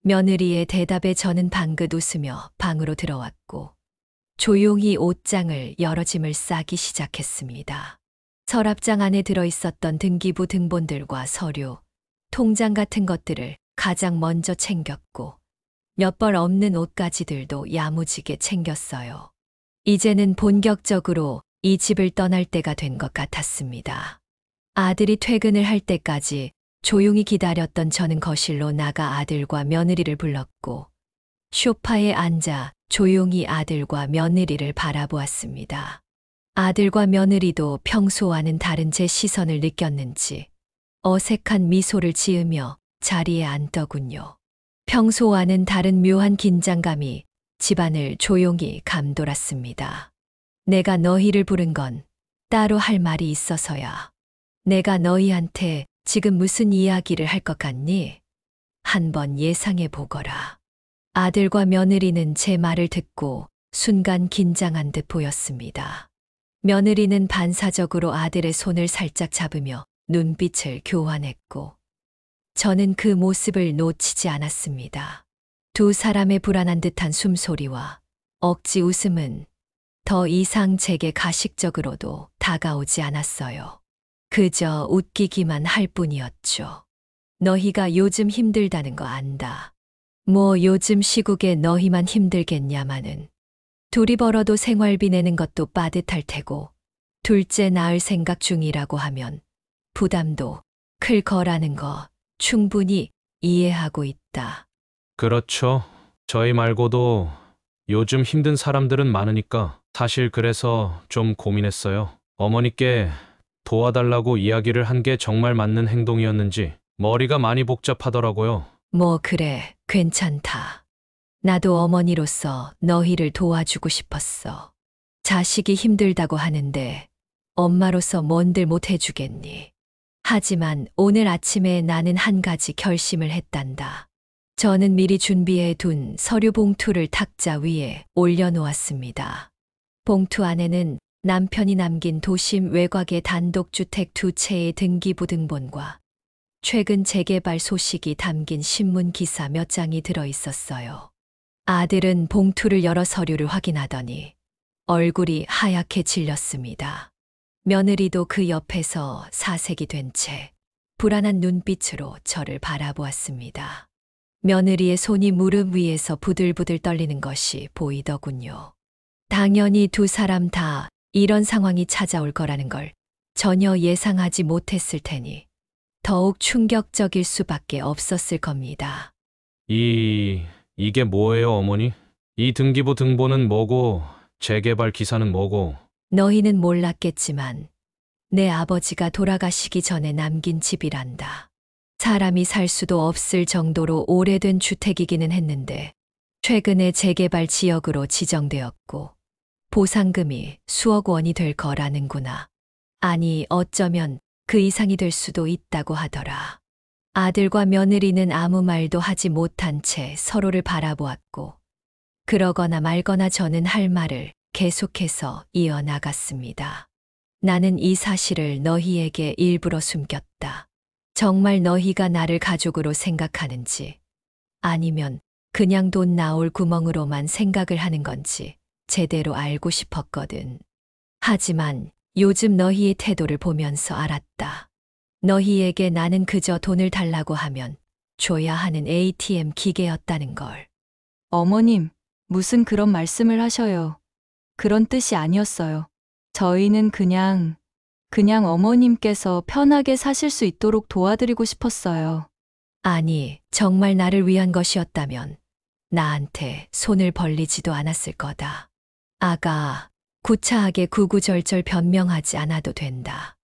며느리의 대답에 저는 방긋 웃으며 방으로 들어왔고 조용히 옷장을 여러 짐을 싸기 시작했습니다. 서랍장 안에 들어있었던 등기부 등본들과 서류, 통장 같은 것들을 가장 먼저 챙겼고 몇 벌 없는 옷가지들도 야무지게 챙겼어요. 이제는 본격적으로 이 집을 떠날 때가 된 것 같았습니다. 아들이 퇴근을 할 때까지 조용히 기다렸던 저는 거실로 나가 아들과 며느리를 불렀고 소파에 앉아 조용히 아들과 며느리를 바라보았습니다. 아들과 며느리도 평소와는 다른 제 시선을 느꼈는지 어색한 미소를 지으며 자리에 앉더군요. 평소와는 다른 묘한 긴장감이 집안을 조용히 감돌았습니다. 내가 너희를 부른 건 따로 할 말이 있어서야. 내가 너희한테 지금 무슨 이야기를 할 것 같니? 한번 예상해 보거라. 아들과 며느리는 제 말을 듣고 순간 긴장한 듯 보였습니다. 며느리는 반사적으로 아들의 손을 살짝 잡으며 눈빛을 교환했고 저는 그 모습을 놓치지 않았습니다. 두 사람의 불안한 듯한 숨소리와 억지 웃음은 더 이상 제게 가식적으로도 다가오지 않았어요. 그저 웃기기만 할 뿐이었죠. 너희가 요즘 힘들다는 거 안다. 뭐 요즘 시국에 너희만 힘들겠냐마는. 둘이 벌어도 생활비 내는 것도 빠듯할 테고 둘째 낳을 생각 중이라고 하면 부담도 클 거라는 거 충분히 이해하고 있다. 그렇죠. 저희 말고도 요즘 힘든 사람들은 많으니까 사실 그래서 좀 고민했어요. 어머니께 도와달라고 이야기를 한 게 정말 맞는 행동이었는지 머리가 많이 복잡하더라고요. 뭐 그래, 괜찮다. 나도 어머니로서 너희를 도와주고 싶었어. 자식이 힘들다고 하는데 엄마로서 뭔들 못 해주겠니. 하지만 오늘 아침에 나는 한 가지 결심을 했단다. 저는 미리 준비해 둔 서류 봉투를 탁자 위에 올려놓았습니다. 봉투 안에는 남편이 남긴 도심 외곽의 단독주택 2채의 등기부 등본과 최근 재개발 소식이 담긴 신문 기사 몇 장이 들어 있었어요. 아들은 봉투를 열어 서류를 확인하더니 얼굴이 하얗게 질렸습니다. 며느리도 그 옆에서 사색이 된 채 불안한 눈빛으로 저를 바라보았습니다. 며느리의 손이 무릎 위에서 부들부들 떨리는 것이 보이더군요. 당연히 두 사람 다 이런 상황이 찾아올 거라는 걸 전혀 예상하지 못했을 테니 더욱 충격적일 수밖에 없었을 겁니다. 이게 뭐예요, 어머니? 이 등기부 등본은 뭐고 재개발 기사는 뭐고? 너희는 몰랐겠지만 내 아버지가 돌아가시기 전에 남긴 집이란다. 사람이 살 수도 없을 정도로 오래된 주택이기는 했는데 최근에 재개발 지역으로 지정되었고 보상금이 수억 원이 될 거라는구나. 아니 어쩌면 그 이상이 될 수도 있다고 하더라. 아들과 며느리는 아무 말도 하지 못한 채 서로를 바라보았고 그러거나 말거나 저는 할 말을 계속해서 이어나갔습니다. 나는 이 사실을 너희에게 일부러 숨겼다. 정말 너희가 나를 가족으로 생각하는지 아니면 그냥 돈 나올 구멍으로만 생각을 하는 건지 제대로 알고 싶었거든. 하지만 요즘 너희의 태도를 보면서 알았다. 너희에게 나는 그저 돈을 달라고 하면 줘야 하는 ATM 기계였다는 걸. 어머님, 무슨 그런 말씀을 하셔요. 그런 뜻이 아니었어요. 저희는 그냥 어머님께서 편하게 사실 수 있도록 도와드리고 싶었어요. 아니, 정말 나를 위한 것이었다면 나한테 손을 벌리지도 않았을 거다. 아가, 구차하게 구구절절 변명하지 않아도 된다.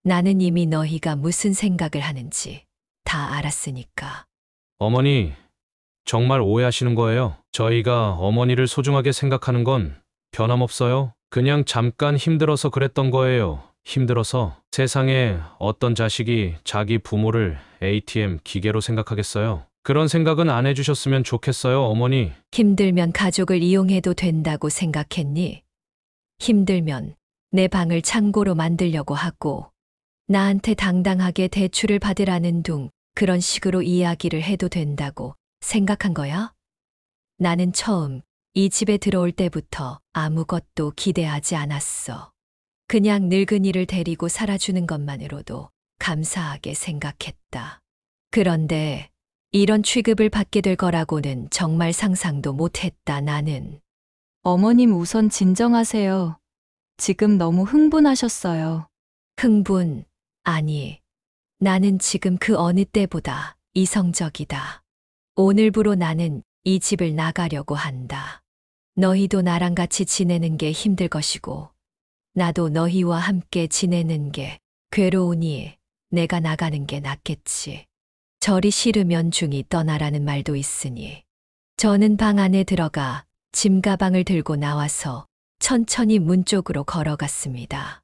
나는 이미 너희가 무슨 생각을 하는지 다 알았으니까. 어머니, 정말 오해하시는 거예요. 저희가 어머니를 소중하게 생각하는 건 변함없어요. 그냥 잠깐 힘들어서 그랬던 거예요. 힘들어서 세상에 어떤 자식이 자기 부모를 ATM 기계로 생각하겠어요. 그런 생각은 안 해주셨으면 좋겠어요, 어머니. 힘들면 가족을 이용해도 된다고 생각했니? 힘들면 내 방을 창고로 만들려고 하고 나한테 당당하게 대출을 받으라는 둥 그런 식으로 이야기를 해도 된다고 생각한 거야? 나는 처음 이 집에 들어올 때부터 아무것도 기대하지 않았어. 그냥 늙은이를 데리고 살아주는 것만으로도 감사하게 생각했다. 그런데 이런 취급을 받게 될 거라고는 정말 상상도 못했다, 나는. 어머님 우선 진정하세요. 지금 너무 흥분하셨어요. 흥분, 아니. 나는 지금 그 어느 때보다 이성적이다. 오늘부로 나는 이 집을 나가려고 한다. 너희도 나랑 같이 지내는 게 힘들 것이고, 나도 너희와 함께 지내는 게 괴로우니 내가 나가는 게 낫겠지. 절이 싫으면 중이 떠나라는 말도 있으니. 저는 방 안에 들어가 짐 가방을 들고 나와서 천천히 문 쪽으로 걸어갔습니다.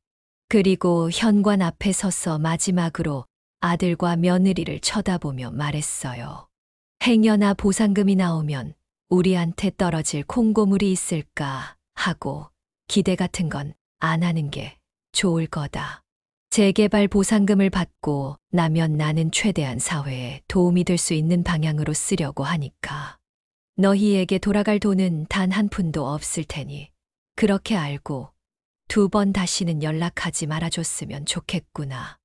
그리고 현관 앞에 서서 마지막으로 아들과 며느리를 쳐다보며 말했어요. 행여나 보상금이 나오면 우리한테 떨어질 콩고물이 있을까 하고 기대 같은 건 안 하는 게 좋을 거다. 재개발 보상금을 받고 나면 나는 최대한 사회에 도움이 될 수 있는 방향으로 쓰려고 하니까. 너희에게 돌아갈 돈은 단 한 푼도 없을 테니 그렇게 알고 2번 다시는 연락하지 말아줬으면 좋겠구나.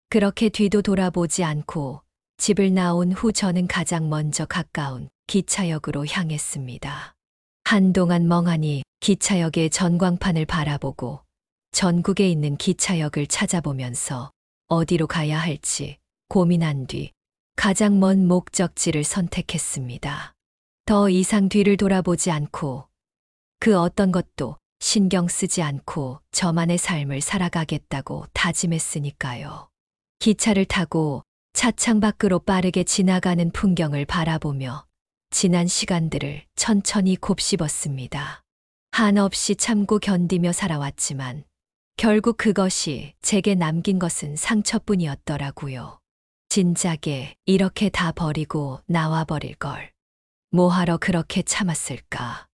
그렇게 뒤도 돌아보지 않고 집을 나온 후 저는 가장 먼저 가까운 기차역으로 향했습니다. 한동안 멍하니 기차역의 전광판을 바라보고 전국에 있는 기차역을 찾아보면서 어디로 가야 할지 고민한 뒤 가장 먼 목적지를 선택했습니다. 더 이상 뒤를 돌아보지 않고 그 어떤 것도 신경 쓰지 않고 저만의 삶을 살아가겠다고 다짐했으니까요. 기차를 타고 차창 밖으로 빠르게 지나가는 풍경을 바라보며 지난 시간들을 천천히 곱씹었습니다. 한없이 참고 견디며 살아왔지만 결국 그것이 제게 남긴 것은 상처뿐이었더라고요. 진작에 이렇게 다 버리고 나와버릴 걸. 뭐하러 그렇게 참았을까.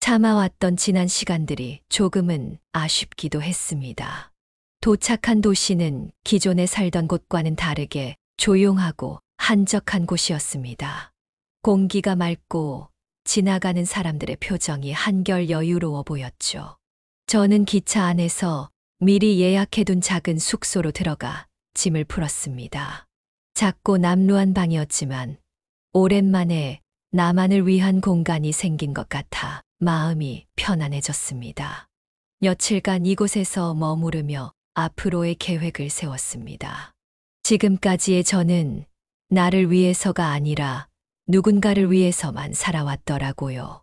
참아왔던 지난 시간들이 조금은 아쉽기도 했습니다. 도착한 도시는 기존에 살던 곳과는 다르게 조용하고 한적한 곳이었습니다. 공기가 맑고 지나가는 사람들의 표정이 한결 여유로워 보였죠. 저는 기차 안에서 미리 예약해둔 작은 숙소로 들어가 짐을 풀었습니다. 작고 남루한 방이었지만 오랜만에 나만을 위한 공간이 생긴 것 같아 마음이 편안해졌습니다. 며칠간 이곳에서 머무르며 앞으로의 계획을 세웠습니다. 지금까지의 저는 나를 위해서가 아니라 누군가를 위해서만 살아왔더라고요.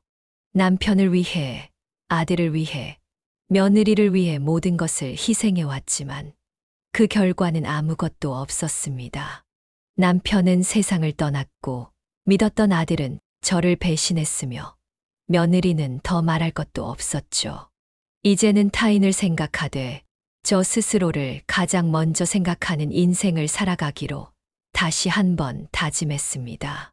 남편을 위해, 아들을 위해, 며느리를 위해 모든 것을 희생해왔지만 그 결과는 아무것도 없었습니다. 남편은 세상을 떠났고 믿었던 아들은 저를 배신했으며 며느리는 더 말할 것도 없었죠. 이제는 타인을 생각하되 저 스스로를 가장 먼저 생각하는 인생을 살아가기로 다시 한번 다짐했습니다.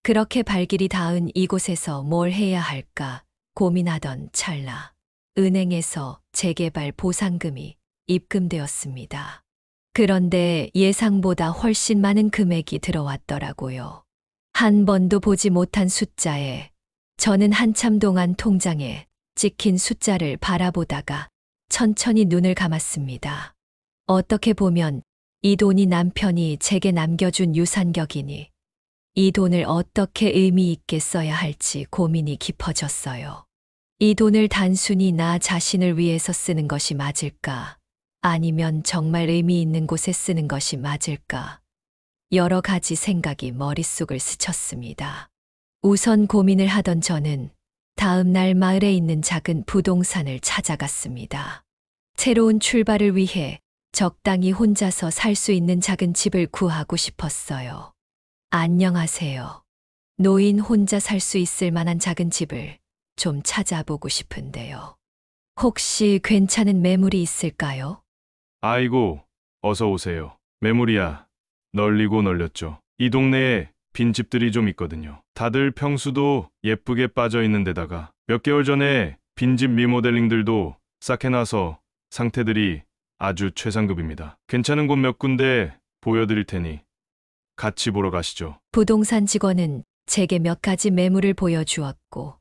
그렇게 발길이 닿은 이곳에서 뭘 해야 할까 고민하던 찰나 은행에서 재개발 보상금이 입금되었습니다. 그런데 예상보다 훨씬 많은 금액이 들어왔더라고요. 한 번도 보지 못한 숫자에 저는 한참 동안 통장에 찍힌 숫자를 바라보다가 천천히 눈을 감았습니다. 어떻게 보면 이 돈이 남편이 제게 남겨준 유산격이니 이 돈을 어떻게 의미 있게 써야 할지 고민이 깊어졌어요. 이 돈을 단순히 나 자신을 위해서 쓰는 것이 맞을까? 아니면 정말 의미 있는 곳에 쓰는 것이 맞을까? 여러 가지 생각이 머릿속을 스쳤습니다. 우선 고민을 하던 저는 다음 날 마을에 있는 작은 부동산을 찾아갔습니다. 새로운 출발을 위해 적당히 혼자서 살 수 있는 작은 집을 구하고 싶었어요. 안녕하세요. 노인 혼자 살 수 있을 만한 작은 집을 좀 찾아보고 싶은데요. 혹시 괜찮은 매물이 있을까요? 아이고, 어서 오세요. 매물이야. 널리고 널렸죠. 이 동네에 빈집들이 좀 있거든요. 다들 평수도 예쁘게 빠져 있는 데다가 몇 개월 전에 빈집 리모델링들도 싹 해놔서 상태들이 아주 최상급입니다. 괜찮은 곳 몇 군데 보여드릴 테니 같이 보러 가시죠. 부동산 직원은 제게 몇 가지 매물을 보여주었고,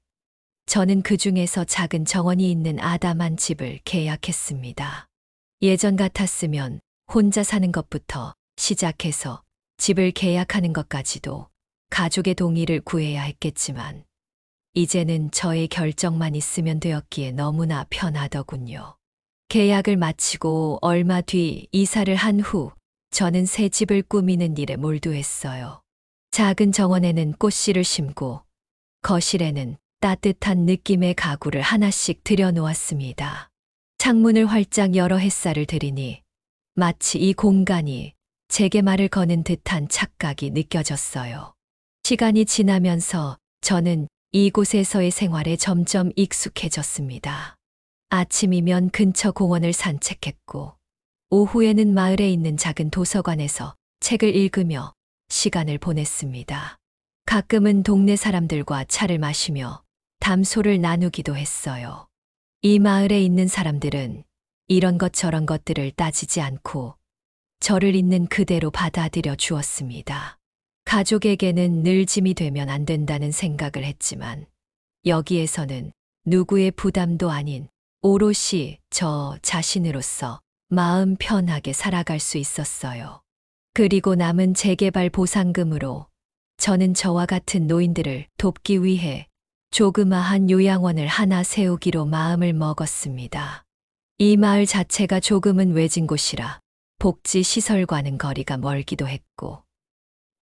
저는 그 중에서 작은 정원이 있는 아담한 집을 계약했습니다. 예전 같았으면 혼자 사는 것부터 시작해서 집을 계약하는 것까지도 가족의 동의를 구해야 했겠지만, 이제는 저의 결정만 있으면 되었기에 너무나 편하더군요. 계약을 마치고 얼마 뒤 이사를 한 후 저는 새 집을 꾸미는 일에 몰두했어요. 작은 정원에는 꽃씨를 심고 거실에는 따뜻한 느낌의 가구를 하나씩 들여놓았습니다. 창문을 활짝 열어 햇살을 들이니 마치 이 공간이 제게 말을 거는 듯한 착각이 느껴졌어요. 시간이 지나면서 저는 이곳에서의 생활에 점점 익숙해졌습니다. 아침이면 근처 공원을 산책했고, 오후에는 마을에 있는 작은 도서관에서 책을 읽으며 시간을 보냈습니다. 가끔은 동네 사람들과 차를 마시며 담소를 나누기도 했어요. 이 마을에 있는 사람들은 이런 것 저런 것들을 따지지 않고 저를 있는 그대로 받아들여 주었습니다. 가족에게는 늘 짐이 되면 안 된다는 생각을 했지만, 여기에서는 누구의 부담도 아닌 오롯이 저 자신으로서 마음 편하게 살아갈 수 있었어요. 그리고 남은 재개발 보상금으로 저는 저와 같은 노인들을 돕기 위해 조그마한 요양원을 하나 세우기로 마음을 먹었습니다. 이 마을 자체가 조금은 외진 곳이라 복지시설과는 거리가 멀기도 했고,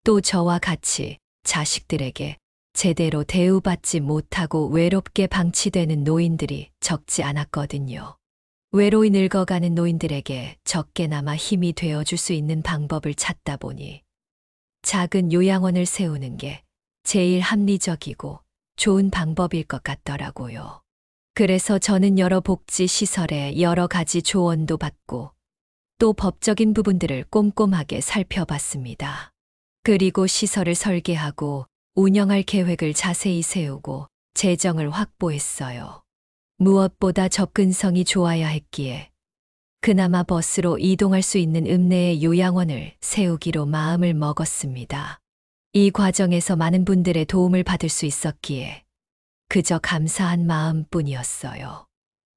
또 저와 같이 자식들에게 제대로 대우받지 못하고 외롭게 방치되는 노인들이 적지 않았거든요. 외로이 늙어가는 노인들에게 적게나마 힘이 되어줄 수 있는 방법을 찾다 보니 작은 요양원을 세우는 게 제일 합리적이고 좋은 방법일 것 같더라고요. 그래서 저는 여러 복지시설에 여러 가지 조언도 받고 또 법적인 부분들을 꼼꼼하게 살펴봤습니다. 그리고 시설을 설계하고 운영할 계획을 자세히 세우고 재정을 확보했어요. 무엇보다 접근성이 좋아야 했기에 그나마 버스로 이동할 수 있는 읍내의 요양원을 세우기로 마음을 먹었습니다. 이 과정에서 많은 분들의 도움을 받을 수 있었기에 그저 감사한 마음뿐이었어요.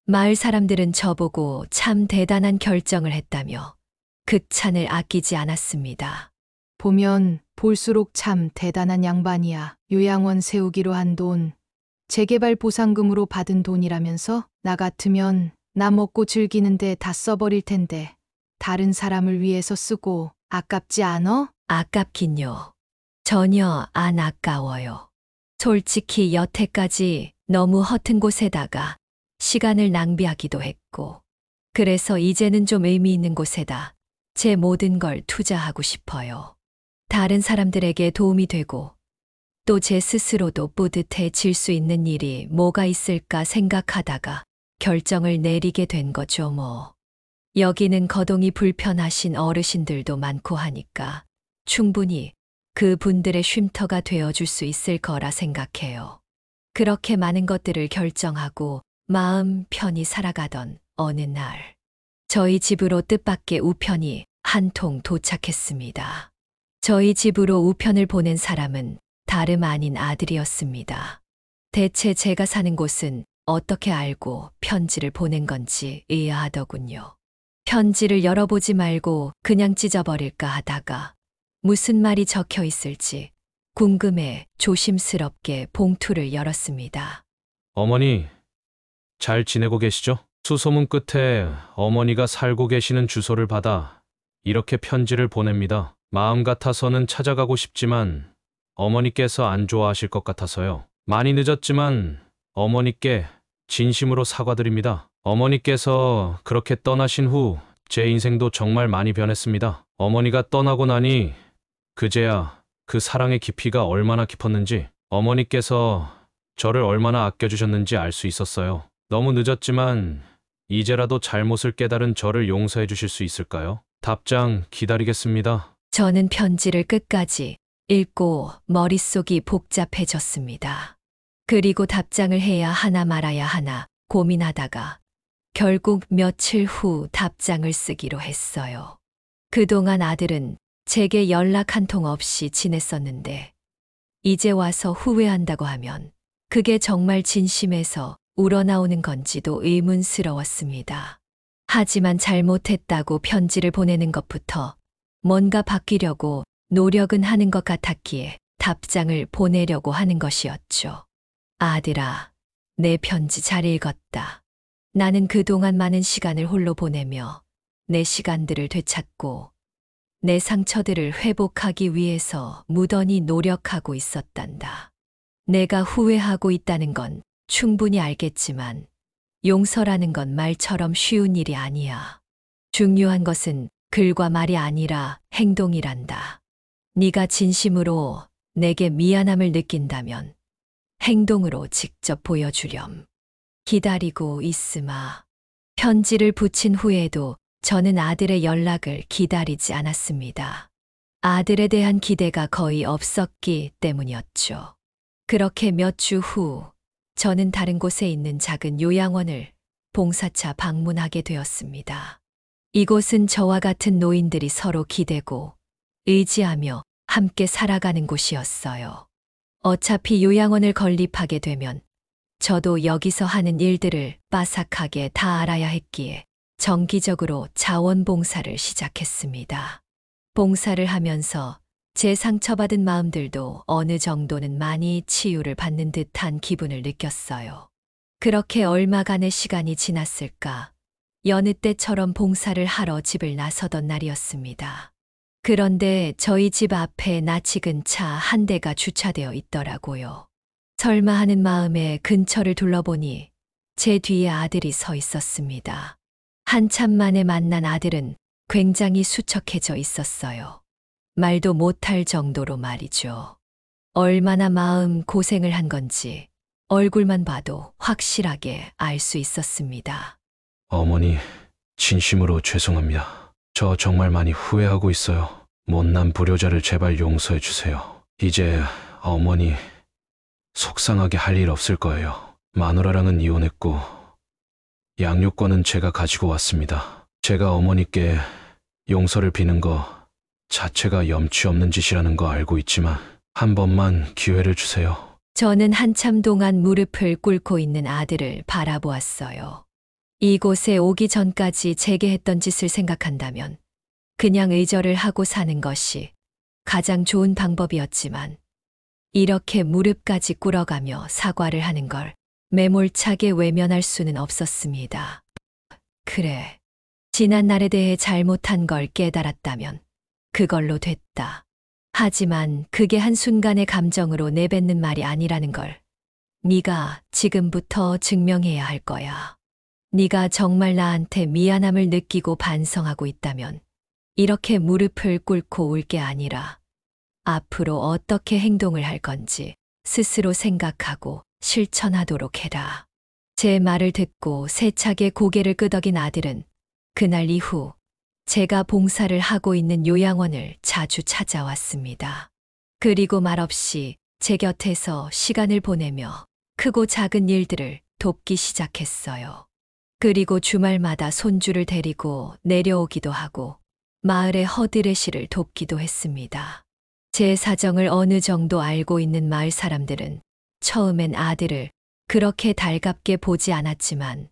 마을 사람들은 저보고 참 대단한 결정을 했다며 극찬을 아끼지 않았습니다. 보면 볼수록 참 대단한 양반이야. 요양원 세우기로 한 돈, 재개발 보상금으로 받은 돈이라면서? 나 같으면 나 먹고 즐기는데 다 써버릴 텐데 다른 사람을 위해서 쓰고 아깝지 않어? 아깝긴요. 전혀 안 아까워요. 솔직히 여태까지 너무 허튼 곳에다가 시간을 낭비하기도 했고, 그래서 이제는 좀 의미 있는 곳에다 제 모든 걸 투자하고 싶어요. 다른 사람들에게 도움이 되고 또 제 스스로도 뿌듯해질 수 있는 일이 뭐가 있을까 생각하다가 결정을 내리게 된 거죠 뭐. 여기는 거동이 불편하신 어르신들도 많고 하니까 충분히 그 분들의 쉼터가 되어줄 수 있을 거라 생각해요. 그렇게 많은 것들을 결정하고 마음 편히 살아가던 어느 날, 저희 집으로 뜻밖의 우편이 한 통 도착했습니다. 저희 집으로 우편을 보낸 사람은 다름 아닌 아들이었습니다. 대체 제가 사는 곳은 어떻게 알고 편지를 보낸 건지 의아하더군요. 편지를 열어보지 말고 그냥 찢어버릴까 하다가 무슨 말이 적혀 있을지 궁금해 조심스럽게 봉투를 열었습니다. 어머니, 잘 지내고 계시죠? 수소문 끝에 어머니가 살고 계시는 주소를 받아 이렇게 편지를 보냅니다. 마음 같아서는 찾아가고 싶지만 어머니께서 안 좋아하실 것 같아서요. 많이 늦었지만 어머니께 진심으로 사과드립니다. 어머니께서 그렇게 떠나신 후 제 인생도 정말 많이 변했습니다. 어머니가 떠나고 나니 그제야 그 사랑의 깊이가 얼마나 깊었는지, 어머니께서 저를 얼마나 아껴주셨는지 알 수 있었어요. 너무 늦었지만 이제라도 잘못을 깨달은 저를 용서해 주실 수 있을까요? 답장 기다리겠습니다. 저는 편지를 끝까지 읽고 머릿속이 복잡해졌습니다. 그리고 답장을 해야 하나 말아야 하나 고민하다가 결국 며칠 후 답장을 쓰기로 했어요. 그동안 아들은 제게 연락 한 통 없이 지냈었는데 이제 와서 후회한다고 하면 그게 정말 진심에서 우러나오는 건지도 의문스러웠습니다. 하지만 잘못했다고 편지를 보내는 것부터 뭔가 바뀌려고 노력은 하는 것 같았기에 답장을 보내려고 하는 것이었죠. 아들아, 내 편지 잘 읽었다. 나는 그동안 많은 시간을 홀로 보내며 내 시간들을 되찾고 내 상처들을 회복하기 위해서 무던히 노력하고 있었단다. 내가 후회하고 있다는 건 충분히 알겠지만 용서라는 건 말처럼 쉬운 일이 아니야. 중요한 것은 글과 말이 아니라 행동이란다. 네가 진심으로 내게 미안함을 느낀다면 행동으로 직접 보여주렴. 기다리고 있으마. 편지를 붙인 후에도 저는 아들의 연락을 기다리지 않았습니다. 아들에 대한 기대가 거의 없었기 때문이었죠. 그렇게 몇 주 후, 저는 다른 곳에 있는 작은 요양원을 봉사차 방문하게 되었습니다. 이곳은 저와 같은 노인들이 서로 기대고 의지하며 함께 살아가는 곳이었어요. 어차피 요양원을 건립하게 되면 저도 여기서 하는 일들을 빠삭하게 다 알아야 했기에 정기적으로 자원봉사를 시작했습니다. 봉사를 하면서 제 상처받은 마음들도 어느 정도는 많이 치유를 받는 듯한 기분을 느꼈어요. 그렇게 얼마간의 시간이 지났을까? 여느 때처럼 봉사를 하러 집을 나서던 날이었습니다. 그런데 저희 집 앞에 낯익은 차 한 대가 주차되어 있더라고요. 설마 하는 마음에 근처를 둘러보니 제 뒤에 아들이 서 있었습니다. 한참 만에 만난 아들은 굉장히 수척해져 있었어요. 말도 못할 정도로 말이죠. 얼마나 마음 고생을 한 건지 얼굴만 봐도 확실하게 알 수 있었습니다. 어머니, 진심으로 죄송합니다. 저 정말 많이 후회하고 있어요. 못난 불효자를 제발 용서해 주세요. 이제 어머니 속상하게 할 일 없을 거예요. 마누라랑은 이혼했고 양육권은 제가 가지고 왔습니다. 제가 어머니께 용서를 비는 거 자체가 염치 없는 짓이라는 거 알고 있지만 한 번만 기회를 주세요. 저는 한참 동안 무릎을 꿇고 있는 아들을 바라보았어요. 이곳에 오기 전까지 제게 했던 짓을 생각한다면 그냥 의절을 하고 사는 것이 가장 좋은 방법이었지만 이렇게 무릎까지 꿇어가며 사과를 하는 걸 매몰차게 외면할 수는 없었습니다. 그래, 지난 날에 대해 잘못한 걸 깨달았다면 그걸로 됐다. 하지만 그게 한순간의 감정으로 내뱉는 말이 아니라는 걸 네가 지금부터 증명해야 할 거야. 네가 정말 나한테 미안함을 느끼고 반성하고 있다면 이렇게 무릎을 꿇고 울 게 아니라 앞으로 어떻게 행동을 할 건지 스스로 생각하고 실천하도록 해라. 제 말을 듣고 세차게 고개를 끄덕인 아들은 그날 이후 제가 봉사를 하고 있는 요양원을 자주 찾아왔습니다. 그리고 말없이 제 곁에서 시간을 보내며 크고 작은 일들을 돕기 시작했어요. 그리고 주말마다 손주를 데리고 내려오기도 하고 마을의 허드레시를 돕기도 했습니다. 제 사정을 어느 정도 알고 있는 마을 사람들은 처음엔 아들을 그렇게 달갑게 보지 않았지만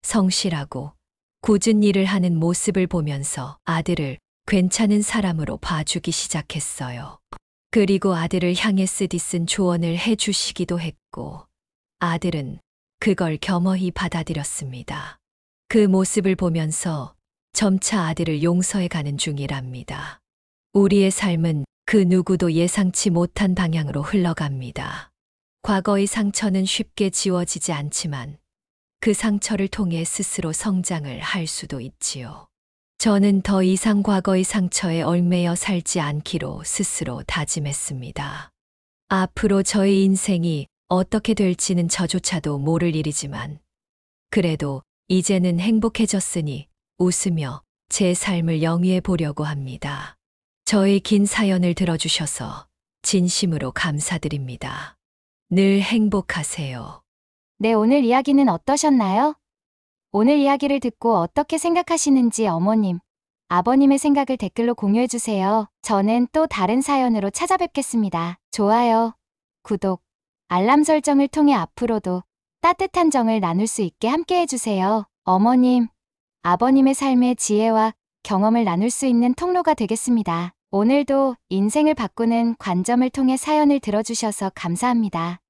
성실하고 굳은 일을 하는 모습을 보면서 아들을 괜찮은 사람으로 봐주기 시작했어요. 그리고 아들을 향해 쓰디쓴 조언을 해주시기도 했고 아들은 그걸 겸허히 받아들였습니다. 그 모습을 보면서 점차 아들을 용서해 가는 중이랍니다. 우리의 삶은 그 누구도 예상치 못한 방향으로 흘러갑니다. 과거의 상처는 쉽게 지워지지 않지만 그 상처를 통해 스스로 성장을 할 수도 있지요. 저는 더 이상 과거의 상처에 얽매여 살지 않기로 스스로 다짐했습니다. 앞으로 저의 인생이 어떻게 될지는 저조차도 모를 일이지만 그래도 이제는 행복해졌으니 웃으며 제 삶을 영위해 보려고 합니다. 저의 긴 사연을 들어주셔서 진심으로 감사드립니다. 늘 행복하세요. 네, 오늘 이야기는 어떠셨나요? 오늘 이야기를 듣고 어떻게 생각하시는지 어머님, 아버님의 생각을 댓글로 공유해주세요. 저는 또 다른 사연으로 찾아뵙겠습니다. 좋아요, 구독, 알람 설정을 통해 앞으로도 따뜻한 정을 나눌 수 있게 함께 해주세요. 어머님, 아버님의 삶의 지혜와 경험을 나눌 수 있는 통로가 되겠습니다. 오늘도 인생을 바꾸는 관점을 통해 사연을 들어주셔서 감사합니다.